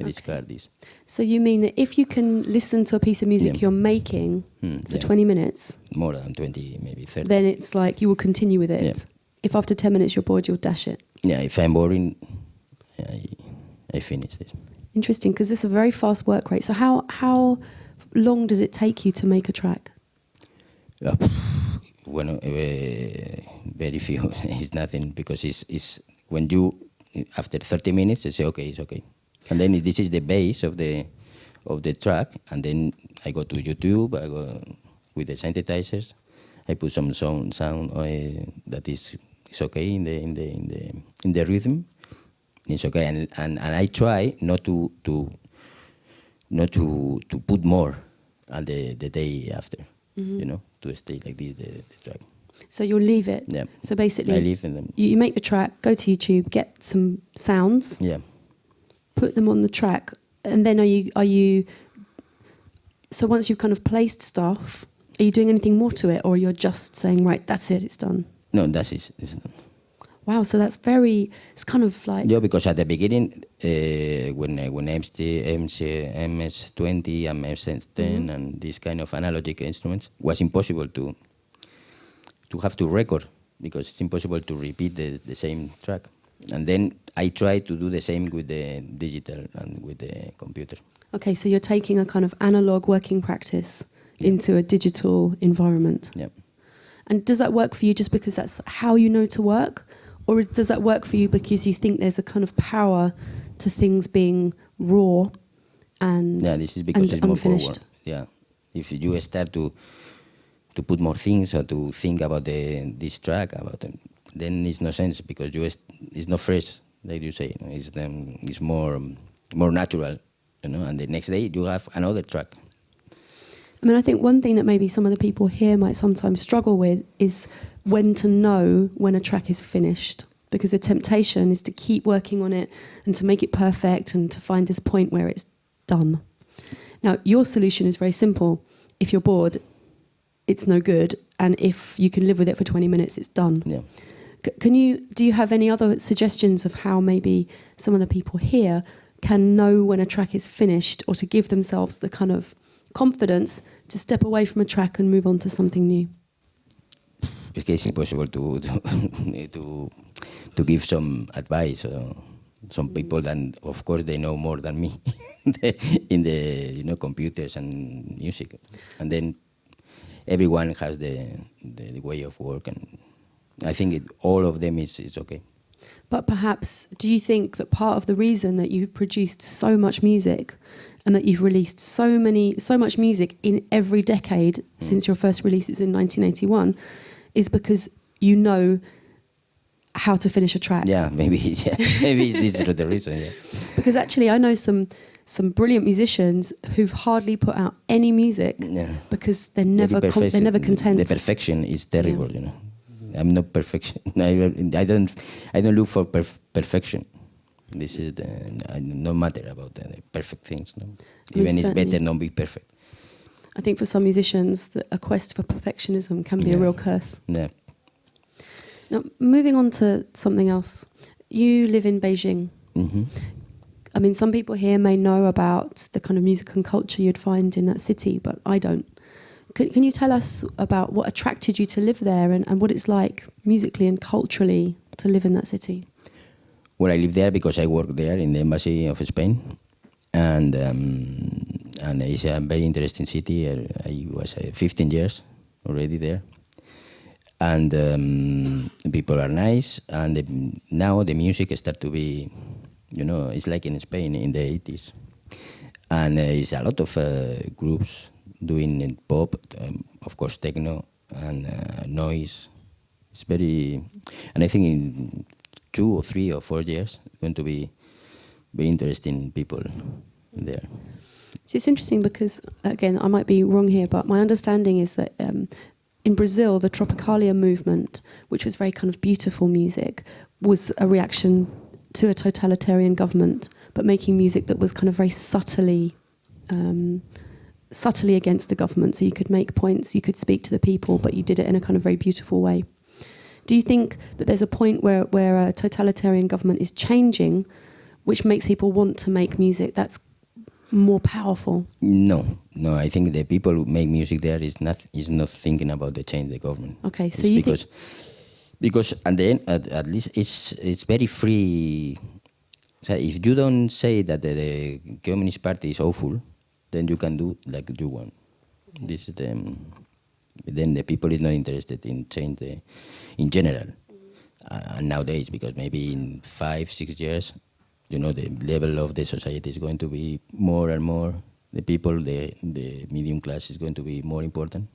Speaker 2: discard this.
Speaker 1: So you mean that if you can listen to a piece of music you're making for 20 minutes...
Speaker 2: More than 20, maybe 30.
Speaker 1: Then it's like you will continue with it. Yeah. If after 10 minutes you're bored, you'll dash it.
Speaker 2: Yeah, if I'm boring, I finish this.
Speaker 1: Interesting, because it's a very fast work rate. So how long does it take you to make a track?
Speaker 2: Very few. It's nothing, because it's when you, after 30 minutes, you say, okay, it's okay. And then this is the base of the track, and then I go to YouTube. I go with the synthesizers. I put some sound that is okay in the rhythm. It's okay, and I try not to put more on the day after. You know, to stay like this the track.
Speaker 1: So you'll leave it.
Speaker 2: Yeah.
Speaker 1: So basically,
Speaker 2: I leave them.
Speaker 1: You make the track, go to YouTube, get some sounds.
Speaker 2: Yeah.
Speaker 1: Put them on the track, and then are you? So once you've kind of placed stuff, are you doing anything more to it, or you're just saying, right, that's it, it's done?
Speaker 2: No, that's it. It's done.
Speaker 1: Wow, so it's kind of like...
Speaker 2: Yeah, because at the beginning, when MS20 and MS10 and these kind of analogic instruments, was impossible to have to record, because it's impossible to repeat the same track. And then I try to do the same with the digital and with the computer. Okay,
Speaker 1: so you're taking a kind of analog working practice into a digital environment.
Speaker 2: Yeah.
Speaker 1: And does that work for you just because that's how you know to work? Or does that work for you because you think there's a kind of power to things being raw and
Speaker 2: this is because it's
Speaker 1: unfinished?
Speaker 2: more forward. Yeah. If you start to put more things or to think about this track then it's no sense because it's not fresh, like you say. It's more natural, And the next day you have another track.
Speaker 1: I mean, I think one thing that maybe some of the people here might sometimes struggle with is when to know when a track is finished. Because the temptation is to keep working on it and to make it perfect and to find this point where it's done. Now, your solution is very simple. If you're bored, it's no good. And if you can live with it for 20 minutes, it's done.
Speaker 2: Yeah.
Speaker 1: Do you have any other suggestions of how maybe some of the people here can know when a track is finished or to give themselves the kind of confidence to step away from a track and move on to something new?
Speaker 2: It's impossible to give some advice. Some people, and of course they know more than me in the computers and music, and then everyone has the way of work, and I think all of them is okay.
Speaker 1: But perhaps, do you think that part of the reason that you've produced so much music and that you've released so much music in every decade since your first releases in 1981 is because you know how to finish a track?
Speaker 2: Yeah, maybe this is the reason. Yeah.
Speaker 1: Because actually, I know some brilliant musicians who've hardly put out any music because they're never content.
Speaker 2: The perfection is terrible, I'm not perfection. I don't look for perfection. This is no matter about the perfect things. No? Even it's better not be perfect.
Speaker 1: I think for some musicians, a quest for perfectionism can be a real curse.
Speaker 2: Yeah.
Speaker 1: Now, moving on to something else. You live in Beijing.
Speaker 2: Mm-hmm.
Speaker 1: I mean, some people here may know about the kind of music and culture you'd find in that city, but I don't. Can you tell us about what attracted you to live there and what it's like musically and culturally to live in that city?
Speaker 2: Well, I live there because I work there in the embassy of Spain, and it's a very interesting city. I was 15 years already there, and people are nice, and now the music starts to be, it's like in Spain in the 80s, and it's a lot of groups doing pop, of course techno and noise. It's very, and I think in 2 or 3 or 4 years, it's going to be very interesting people there.
Speaker 1: So it's interesting because, again, I might be wrong here, but my understanding is that in Brazil, the Tropicalia movement, which was very kind of beautiful music, was a reaction to a totalitarian government, but making music that was kind of very subtly against the government. So you could make points, you could speak to the people, but you did it in a kind of very beautiful way. Do you think that there's a point where a totalitarian government is changing, which makes people want to make music that's more powerful?
Speaker 2: No. I think the people who make music there is not thinking about the change the government.
Speaker 1: Okay, so
Speaker 2: because at the end, at least it's very free. So if you don't say that the Communist Party is awful, then you can do like you want. This is then the people is not interested in change in general. Nowadays, because maybe in 5-6 years, the level of the society is going to be more and more. The people, the medium class is going to be more important.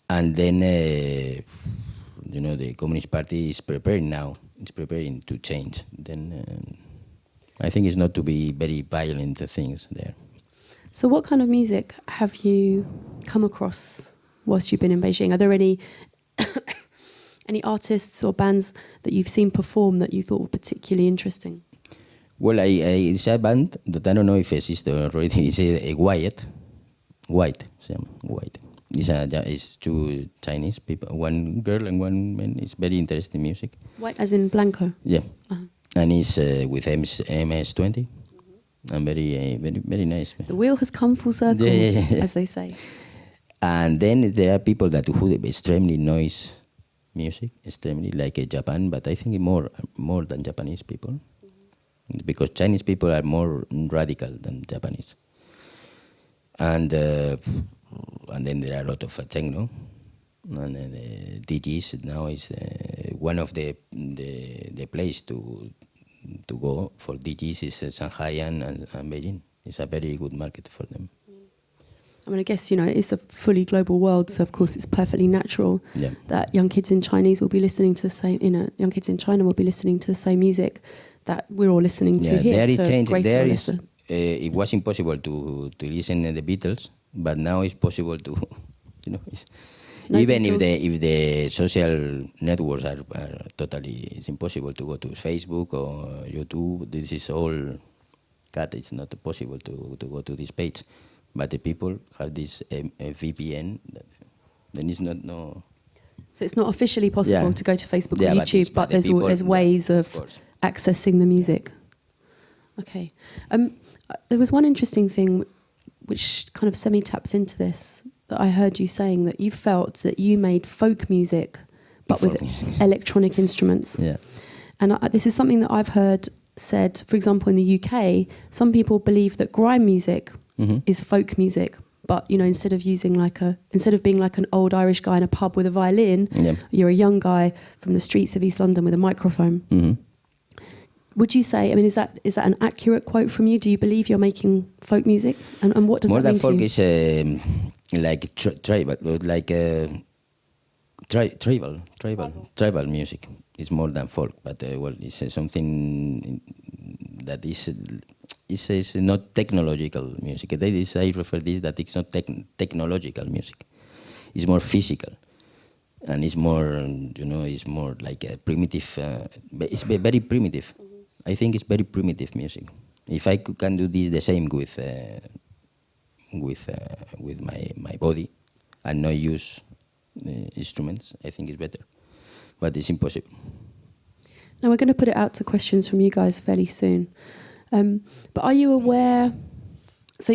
Speaker 2: And then, the Communist Party is preparing now. It's preparing to change. Then I think it's not to be very violent things there.
Speaker 1: So what kind of music have you come across whilst you've been in Beijing? Are there any artists or bands that you've seen perform that you thought were particularly interesting?
Speaker 2: Well, it's a band that I don't know if it exists already. It's a White. It's 2 Chinese people, 1 girl and 1 man. It's very interesting music.
Speaker 1: White as in Blanco?
Speaker 2: Yeah. Uh-huh. And it's with MS-20. And very, very, very nice.
Speaker 1: The wheel has come full circle, as they say.
Speaker 2: And then there are people that who extremely noise music, extremely like Japan, but I think more than Japanese people, because Chinese people are more radical than Japanese. And then there are a lot of techno, and DJs now is one of the place to go for DJs is Shanghai and Beijing. It's a very good market for them.
Speaker 1: I mean, I guess, it's a fully global world, so of course it's perfectly natural that young kids in Chinese will be listening to the same, young kids in China will be listening to the same music that we're all listening to here.
Speaker 2: It was impossible to listen to the Beatles, but now it's possible to, even if the social networks are totally, it's impossible to go to Facebook or YouTube. This is all cut. It's not possible to go to this page. But the people have this VPN, then it's not
Speaker 1: So it's not officially possible to go to Facebook or YouTube, but there's ways of accessing the music. Okay. There was one interesting thing which kind of semi-taps into this, that I heard you saying that you felt that you made folk music, but with electronic instruments.
Speaker 2: Yeah.
Speaker 1: And this is something that I've heard said, for example, in the UK, some people believe that grime music is folk music, but instead of being like an old Irish guy in a pub with a violin, you're a young guy from the streets of East London with a microphone. Would you say? I mean, is that an accurate quote from you? Do you believe you're making folk music, and what does that mean to you?
Speaker 2: More than folk is like tribal, like tribal music. It's more than folk, but it's something that is not technological music. I prefer this, that it's not technological music. It's more physical, and it's more, it's more like a primitive. It's very primitive. I think it's very primitive music. If I can do this the same with my body and not use instruments, I think it's better. But it's impossible.
Speaker 1: Now we're going to put it out to questions from you guys fairly soon. But are you aware, so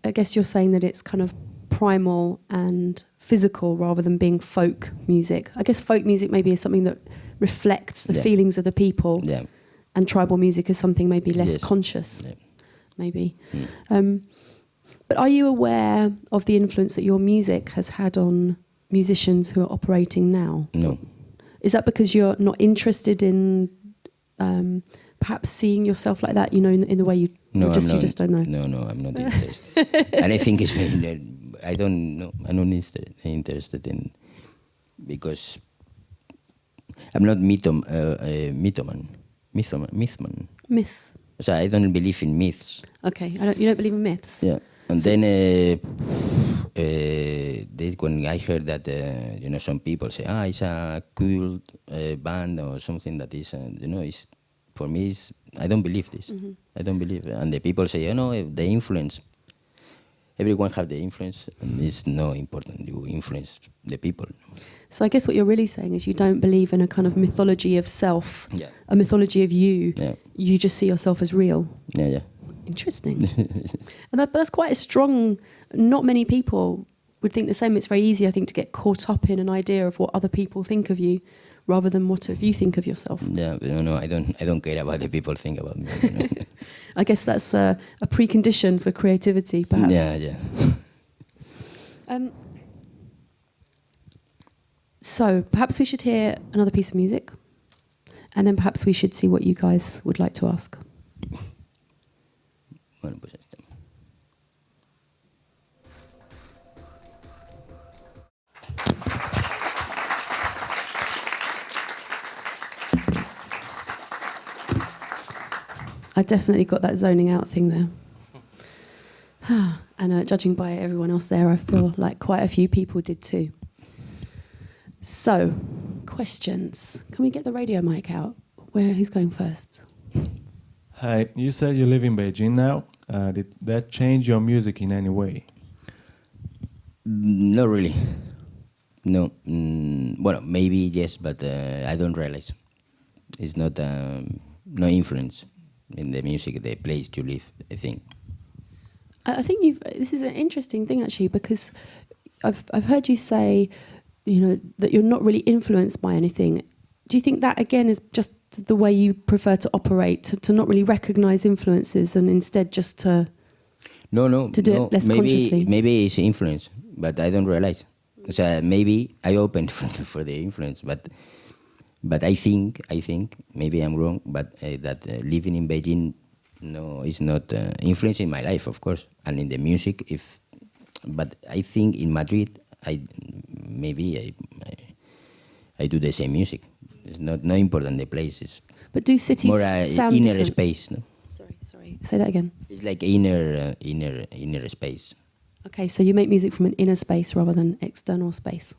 Speaker 1: I guess you're saying that it's kind of primal and physical rather than being folk music. I guess folk music maybe is something that reflects the feelings of the people.
Speaker 2: Yeah.
Speaker 1: And tribal music is something maybe less conscious, maybe. But are you aware of the influence that your music has had on musicians who are operating now?
Speaker 2: No.
Speaker 1: Is that because you're not interested in perhaps seeing yourself like that, in the way you you just don't know?
Speaker 2: No, I'm not interested. And I think it's very, I don't know, I'm not interested in, because I'm not mythoman. Myth. So I don't believe in myths.
Speaker 1: Okay, you don't believe in myths?
Speaker 2: Yeah. And then when I heard that, some people say, it's a cool band or something that is, is, for me, I don't believe this. I don't believe it. And the people say, the influence, everyone have the influence, and it's not important. You influence the people.
Speaker 1: So I guess what you're really saying is you don't believe in a kind of mythology of self, a mythology of you. Yeah. You just see yourself as real.
Speaker 2: Yeah.
Speaker 1: Interesting. And that's quite a strong, not many people would think the same. It's very easy, I think, to get caught up in an idea of what other people think of you rather than what you think of yourself.
Speaker 2: Yeah, no, I don't care about the people think about me.
Speaker 1: I guess that's a precondition for creativity, perhaps.
Speaker 2: Yeah.
Speaker 1: So perhaps we should hear another piece of music, and then perhaps we should see what you guys would like to ask.
Speaker 2: Bueno, pues
Speaker 1: I definitely got that zoning out thing there. And judging by everyone else there, I feel like quite a few people did too. So, questions. Can we get the radio mic out? Who's going first?
Speaker 3: Hi, you said you live in Beijing now. Did that change your music in any way?
Speaker 2: Not really. No. Well, maybe yes, but I don't realize. It's not no influence in the music, the place you live, I think.
Speaker 1: I think this is an interesting thing actually, because I've heard you say, that you're not really influenced by anything. Do you think that again is just the way you prefer to operate, to not really recognize influences and instead just to do it less consciously?
Speaker 2: Maybe it's influence, but I don't realize. So maybe I opened for the influence, but I think maybe I'm wrong, but that living in Beijing, is not influencing my life, of course, and in the music, if but I think in Madrid, I do the same music. It's not important the place. It's
Speaker 1: But do cities
Speaker 2: more
Speaker 1: sound
Speaker 2: inner
Speaker 1: different?
Speaker 2: space. No?
Speaker 1: Sorry. Say that again.
Speaker 2: It's like inner space.
Speaker 1: Okay, so you make music from an inner space rather than external space.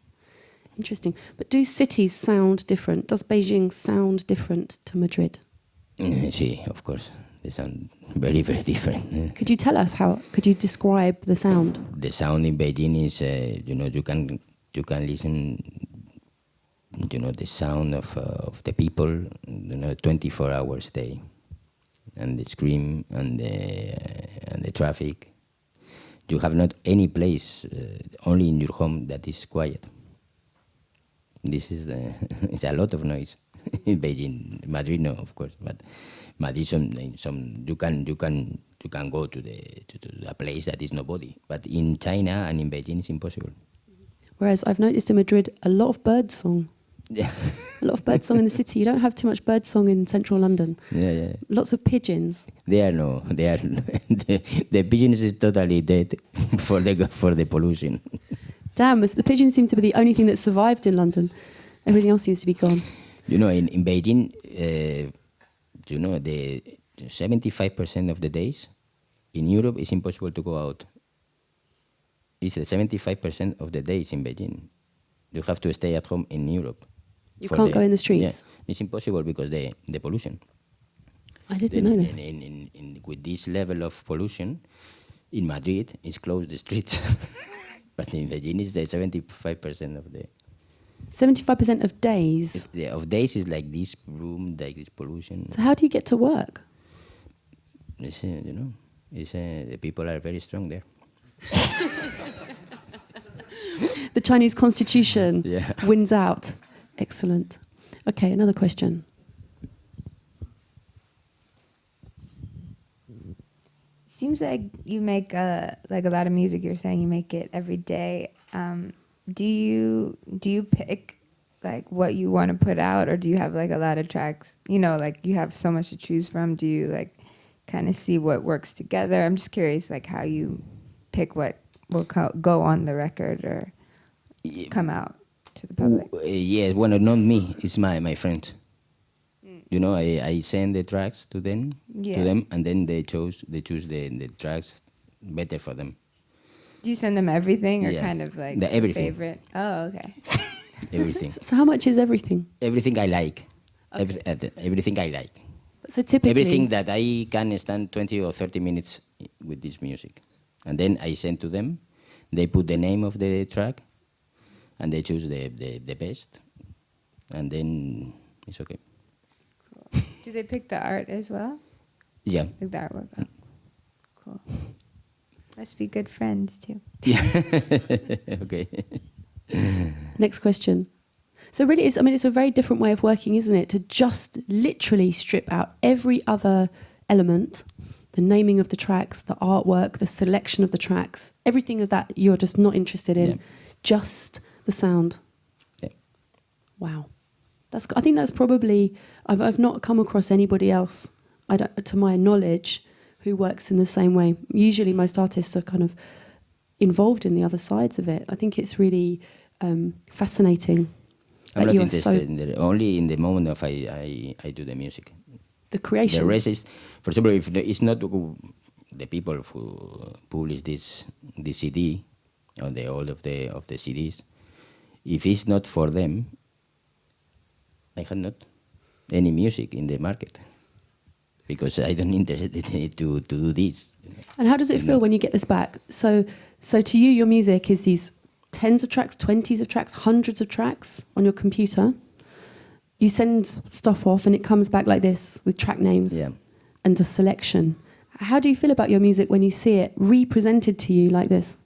Speaker 1: Interesting. But do cities sound different? Does Beijing sound different to Madrid?
Speaker 2: Sí, of course. They sound very, very different.
Speaker 1: Could you tell us could you describe the sound?
Speaker 2: The sound in Beijing is, you can listen, the sound of the people, 24 hours a day, and the scream and the traffic. You have not any place, only in your home, that is quiet. This is it's a lot of noise in Beijing. Madrid, no, of course, but Madrid, some you can go to a place that is nobody. But in China and in Beijing, it's impossible.
Speaker 1: Whereas I've noticed in Madrid a lot of birdsong.
Speaker 2: Yeah.
Speaker 1: A lot of birdsong in the city. You don't have too much birdsong in central London.
Speaker 2: Yeah.
Speaker 1: Lots of pigeons.
Speaker 2: They are the pigeons is totally dead for the pollution.
Speaker 1: Damn, the pigeons seem to be the only thing that survived in London. Everything else seems to be gone.
Speaker 2: In Beijing, the 75% of the days in Europe is impossible to go out. It's the 75% of the days in Beijing. You have to stay at home in Europe.
Speaker 1: You can't go in the streets?
Speaker 2: Yeah, it's impossible because the pollution.
Speaker 1: I didn't know this.
Speaker 2: With this level of pollution, in Madrid, it's closed the streets. But in Beijing, it's the 75% of the...
Speaker 1: 75% of days?
Speaker 2: Of days is like this room, like this pollution.
Speaker 1: So how do you get to work?
Speaker 2: The people are very strong there.
Speaker 1: The Chinese constitution
Speaker 2: Yeah.
Speaker 1: wins out. Excellent. Okay, another question.
Speaker 4: Seems like you make a lot of music. You're saying you make it every day. Do you pick like what you want to put out, or do you have like a lot of tracks? Like you have so much to choose from. Do you like kind of see what works together? I'm just curious, like how you pick what will go on the record or come out to the public.
Speaker 2: Yes, well, not me. It's my friends. I send the tracks to them, and then they choose the tracks better for them.
Speaker 4: Do you send them everything, or kind of like
Speaker 2: everything?
Speaker 4: Favorite? Oh, okay.
Speaker 2: Everything.
Speaker 1: So how much is everything?
Speaker 2: Everything I like.
Speaker 1: Okay.
Speaker 2: Everything I like.
Speaker 1: So typically...
Speaker 2: Everything that I can stand 20 or 30 minutes with this music. And then I send to them. They put the name of the track, and they choose the best. And then it's okay.
Speaker 4: Cool. Do they pick the art as well?
Speaker 2: Yeah.
Speaker 4: Like the artwork? Oh. Cool. Must be good friends, too.
Speaker 2: Yeah. Okay.
Speaker 1: Next question. So really, it's a very different way of working, isn't it? To just literally strip out every other element, the naming of the tracks, the artwork, the selection of the tracks, everything of that you're just not interested in, just the sound.
Speaker 2: Yeah.
Speaker 1: Wow. I think that's probably, I've not come across anybody else, to my knowledge, who works in the same way. Usually most artists are kind of involved in the other sides of it. I think it's really fascinating.
Speaker 2: I'm not interested in the, only in the moment of I do the music.
Speaker 1: The creation.
Speaker 2: The rest is, for example, if it's not the people who publish this CD, or all of the CDs, if it's not for them, I have not any music in the market, because I don't interested to do this.
Speaker 1: And how does it feel when you get this back? So to you, your music is these tens of tracks, 20s of tracks, hundreds of tracks on your computer. You send stuff off and it comes back like this with track names and a selection. How do you feel about your music when you see it represented to you like this?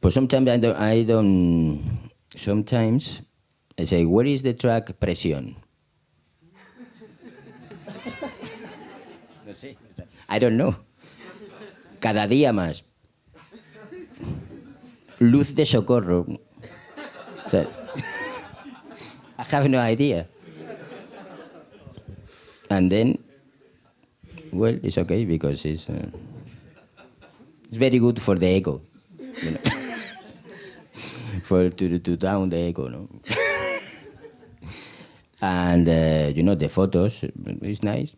Speaker 2: But sometimes I don't. Sometimes I say, "Where is the track Presión?" No sé. I don't know. Cada día más. Luz de socorro. So, I have no idea. And then, well, it's okay because it's very good for the ego. you know, to down the echo, no. And you know, the photos is nice.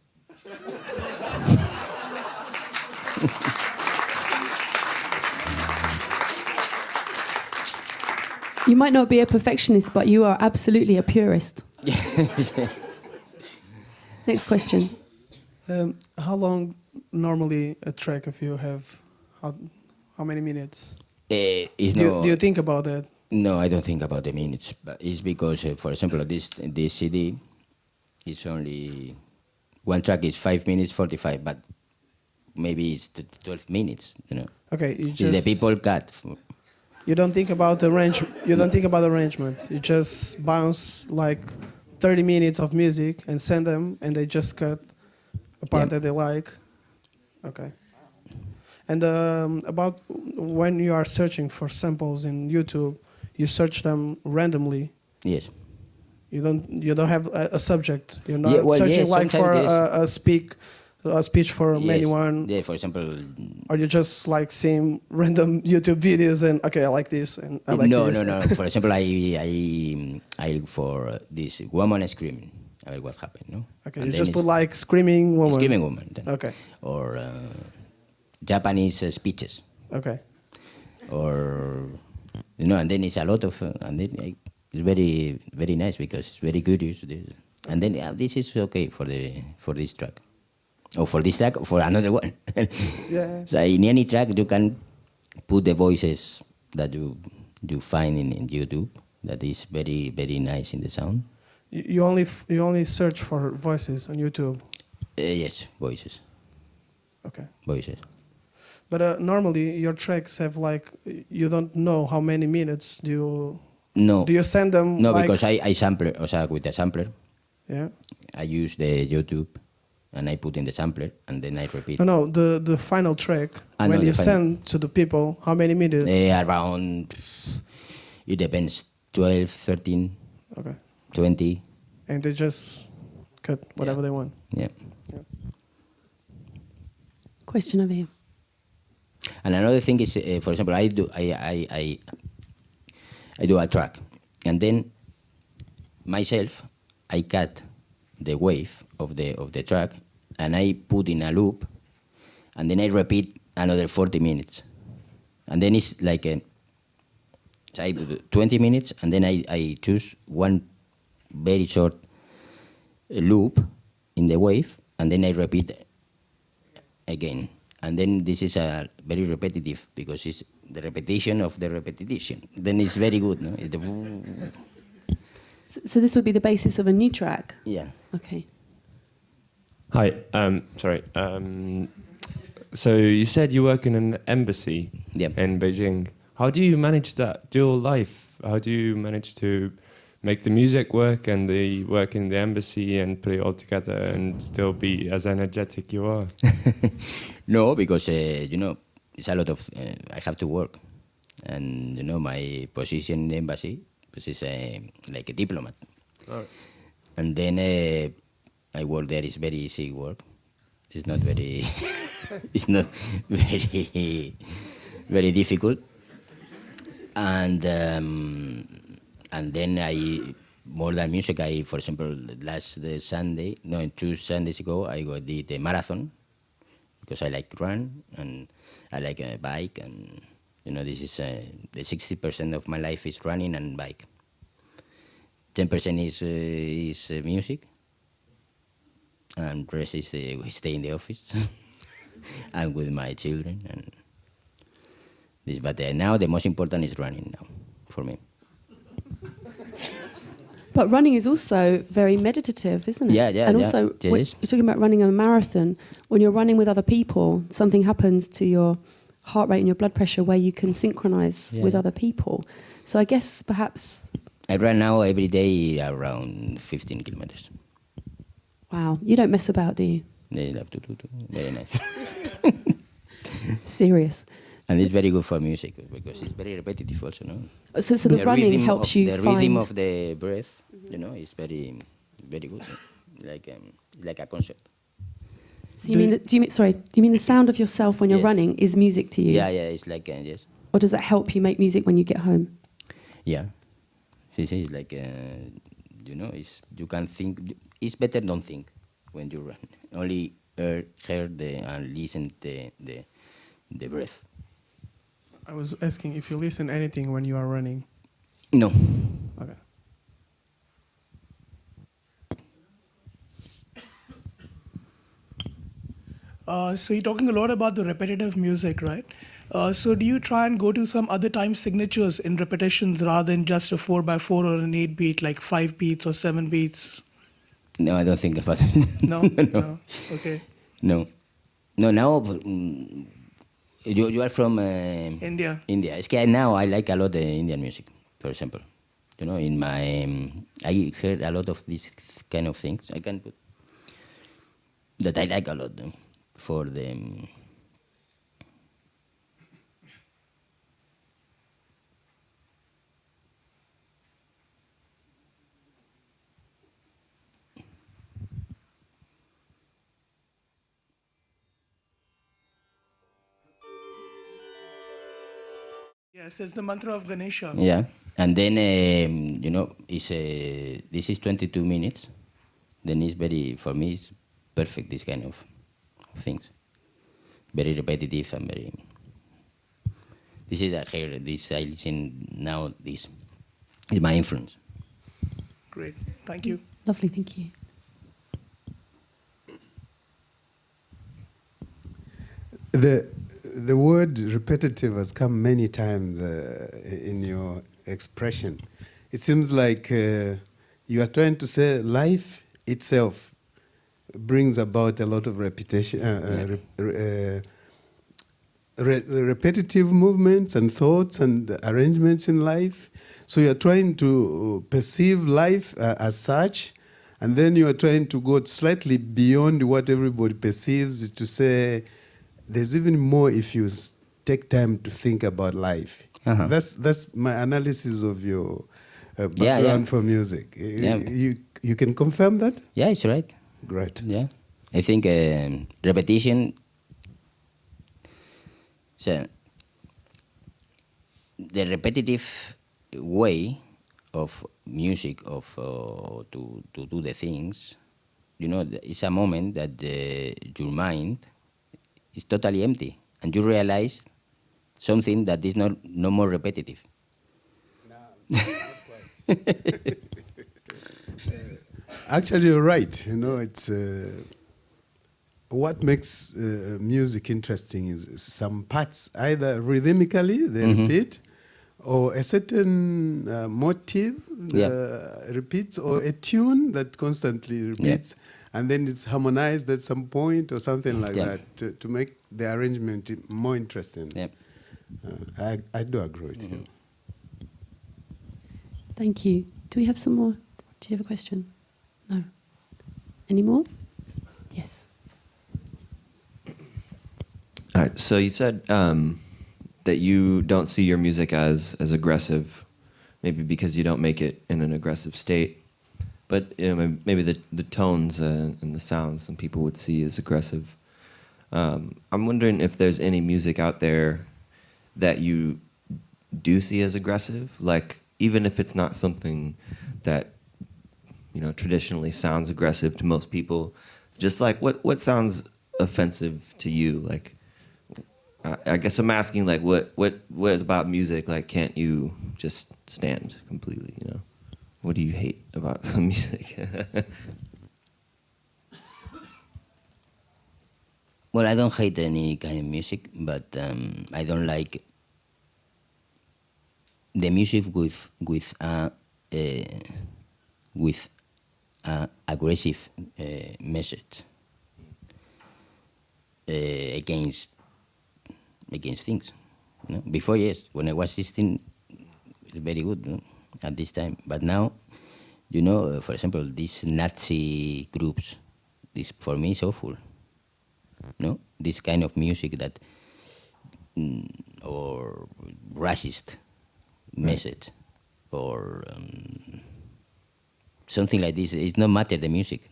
Speaker 1: You might not be a perfectionist, but you are absolutely a purist. Next question.
Speaker 5: How long normally a track of you have? How many minutes? Do you think about that?
Speaker 2: No, I don't think about the minutes. But it's because, for example, this CD is only one track is 5 minutes 45, but maybe it's 12 minutes. You know.
Speaker 5: Okay, you
Speaker 2: It's
Speaker 5: just
Speaker 2: the people cut.
Speaker 5: you don't think about arrangement. You don't think about arrangement. You just bounce like 30 minutes of music and send them, and they just cut a part that they like. Okay. And about when you are searching for samples in YouTube, you search them randomly.
Speaker 2: Yes.
Speaker 5: You don't have a subject. You're not searching like for a speech for anyone.
Speaker 2: Yeah, for example.
Speaker 5: Or you just like seeing random YouTube videos and okay, I like this and I like this.
Speaker 2: No. For example, I look for this woman screaming. I mean, what happened? No.
Speaker 5: Okay, you just put like screaming woman.
Speaker 2: Screaming woman. Then.
Speaker 5: Okay.
Speaker 2: Or Japanese speeches.
Speaker 5: Okay.
Speaker 2: Or and then it's a lot of and then it's very very nice because it's very good use this. And then this is okay for this track. Or for this track, or for another one.
Speaker 5: Yeah.
Speaker 2: So in any track, you can put the voices that you find in YouTube. That is very very nice in the sound.
Speaker 5: You only search for voices on YouTube.
Speaker 2: Yes, voices.
Speaker 5: Okay.
Speaker 2: Voices.
Speaker 5: But normally your tracks have like you don't know how many minutes do you.
Speaker 2: No.
Speaker 5: Do you send them?
Speaker 2: No,
Speaker 5: like,
Speaker 2: because I sample. With the sampler.
Speaker 5: Yeah.
Speaker 2: I use the YouTube. And I put in the sampler, and then I repeat.
Speaker 5: No, the final track, when you send to the people, how many minutes?
Speaker 2: Around, it depends, 12, 13,
Speaker 5: okay.
Speaker 2: 20.
Speaker 5: And they just cut whatever they want.
Speaker 2: Yeah.
Speaker 1: Question over here.
Speaker 2: And another thing is, for example, I do a track, and then myself, I cut the wave of the track, and I put in a loop, and then I repeat another 40 minutes, and then it's like so I do 20 minutes, and then I choose one very short loop in the wave, and then I repeat again, and then this is a very repetitive because it's the repetition of the repetition. Then it's very good, no?
Speaker 1: So this would be the basis of a new track?
Speaker 2: Yeah.
Speaker 1: Okay.
Speaker 6: Hi, sorry. So you said you work in an embassy in Beijing. How do you manage that dual life? How do you manage to make the music work and the work in the embassy and put it all together and still be as energetic you are?
Speaker 2: No, because, it's a lot of, I have to work. And, my position in the embassy is like a diplomat. Oh. And then I work there is very easy work. It's not very, it's not very, very difficult. And then more than music, for example, two Sundays ago, I did a marathon because I like to run and I like a bike, and this is the 60% of my life is running and bike. 10% is music, and the rest is we stay in the office. I'm with my children, and this. But now the most important is running now for me.
Speaker 1: But running is also very meditative, isn't it?
Speaker 2: Yeah.
Speaker 1: And also, when you're talking about running a marathon, when you're running with other people, something happens to your heart rate and your blood pressure where you can synchronize with other people. So I guess perhaps...
Speaker 2: I run now every day around 15 kilometers.
Speaker 1: Wow. You don't mess about, do you?
Speaker 2: They love to do. Very nice.
Speaker 1: Serious.
Speaker 2: And it's very good for music because it's very repetitive also, no?
Speaker 1: So the running helps you
Speaker 2: find... The rhythm of the breath, is very, very good. Like a concert.
Speaker 1: So you mean the sound of yourself when you're running is music to you?
Speaker 2: Yeah, it's like, yes.
Speaker 1: or does it help you make music when you get home?
Speaker 2: Yeah. It's like, it's, you can think, it's better don't think when you run. Only hear and listen the breath.
Speaker 5: I was asking if you listen anything when you are running.
Speaker 2: No.
Speaker 5: Okay.
Speaker 7: So you're talking a lot about the repetitive music, right? So do you try and go to some other time signatures in repetitions rather than just a 4x4 or an 8 beat, like 5 beats or 7 beats?
Speaker 2: No, I don't think about it.
Speaker 7: No? No. Okay.
Speaker 2: No. No, now you are from
Speaker 7: India.
Speaker 2: India. Es que now I like a lot the Indian music, for example. In my I heard a lot of these kind of things. I can put that I like a lot for the.
Speaker 7: Yes, it's the mantra of Ganesha.
Speaker 2: Yeah, and then it's this is 22 minutes. Then it's for me, it's perfect. This kind of things, very repetitive and very. This is I listen now. This is my influence.
Speaker 7: Great, thank you.
Speaker 1: Lovely, thank you.
Speaker 8: The word repetitive has come many times in your expression. It seems like you are trying to say life itself brings about a lot of repetition, repetitive movements and thoughts and arrangements in life. So you are trying to perceive life as such, and then you are trying to go slightly beyond what everybody perceives to say, there's even more if you take time to think about life.
Speaker 2: Uh-huh.
Speaker 8: That's my analysis of your background for music. You can confirm that?
Speaker 2: Yeah, it's right.
Speaker 8: Great.
Speaker 2: Yeah, I think repetition. So the repetitive way of music to do the things, it's a moment that your mind is totally empty, and you realize something that is no more repetitive.
Speaker 8: No, not quite. Actually, you're right. It's what makes music interesting is some parts, either rhythmically they repeat, or a certain motive repeats, or a tune that constantly repeats. Yeah. And then it's harmonized at some point or something like that to make the arrangement more interesting.
Speaker 2: Yeah.
Speaker 8: I do agree with you.
Speaker 1: Thank you. Do we have some more? Do you have a question? No. Any more? Yes.
Speaker 9: All right. So you said that you don't see your music as aggressive, maybe because you don't make it in an aggressive state. But maybe the tones and the sounds some people would see as aggressive. I'm wondering if there's any music out there that you do see as aggressive, like even if it's not something that traditionally sounds aggressive to most people. Just like what sounds offensive to you? Like I guess I'm asking like what about music like can't you just stand completely? What do you hate about some music?
Speaker 2: Well, I don't hate any kind of music, but I don't like the music with aggressive message against things. Before, yes, when I was 16, it was very good. At this time, but now, for example, these Nazi groups, this for me is awful. This kind of music that or racist message or something like this. It's not matter the music,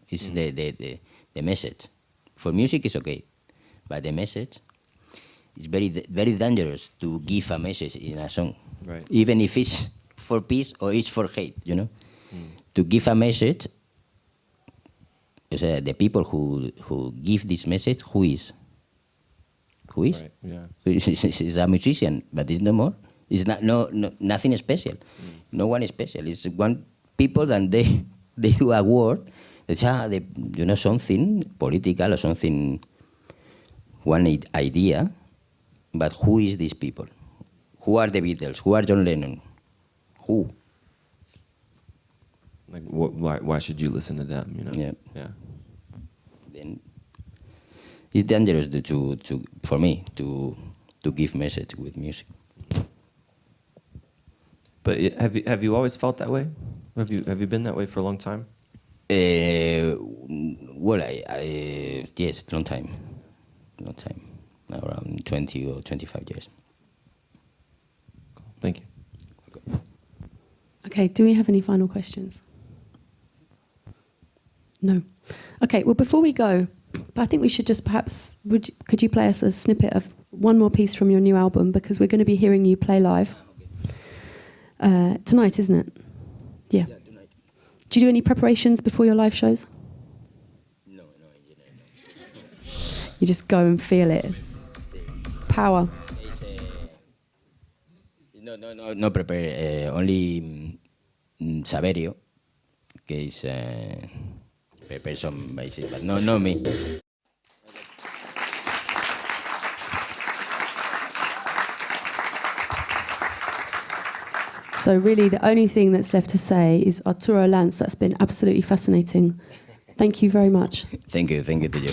Speaker 2: it's the message. For music it's okay, but the message. It's very dangerous to give a message in a song,
Speaker 9: Right.
Speaker 2: even if it's for peace or it's for hate. To give a message. The people who give this message, who is?
Speaker 9: Right, yeah.
Speaker 2: He's a musician, but it's no more. It's nothing special. No one special. It's one people, and they do a word. It's something political or something, one idea. But who is these people? Who are the Beatles? Who are John Lennon? Who?
Speaker 9: Like, why should you listen to them?
Speaker 2: Yeah.
Speaker 9: Yeah.
Speaker 2: Then it's dangerous for me to give message with music.
Speaker 9: But have you always felt that way? Have you been that way for a long time?
Speaker 2: Well, yes, long time, around 20 or 25 years.
Speaker 9: Thank you.
Speaker 1: Okay, do we have any final questions? No. Okay, well, before we go, I think we should just perhaps, could you play us a snippet of one more piece from your new album, because we're going to be hearing you play live tonight, isn't it? Yeah.
Speaker 2: Tonight.
Speaker 1: Do you do any preparations before your live shows?
Speaker 2: No.
Speaker 1: You just go and feel it. Power.
Speaker 2: No prepare. Only Saverio, que is prepare some bases, but no me.
Speaker 1: So really the only thing that's left to say is Arturo Lanz, that's been absolutely fascinating. Thank you very much.
Speaker 2: Thank you to you.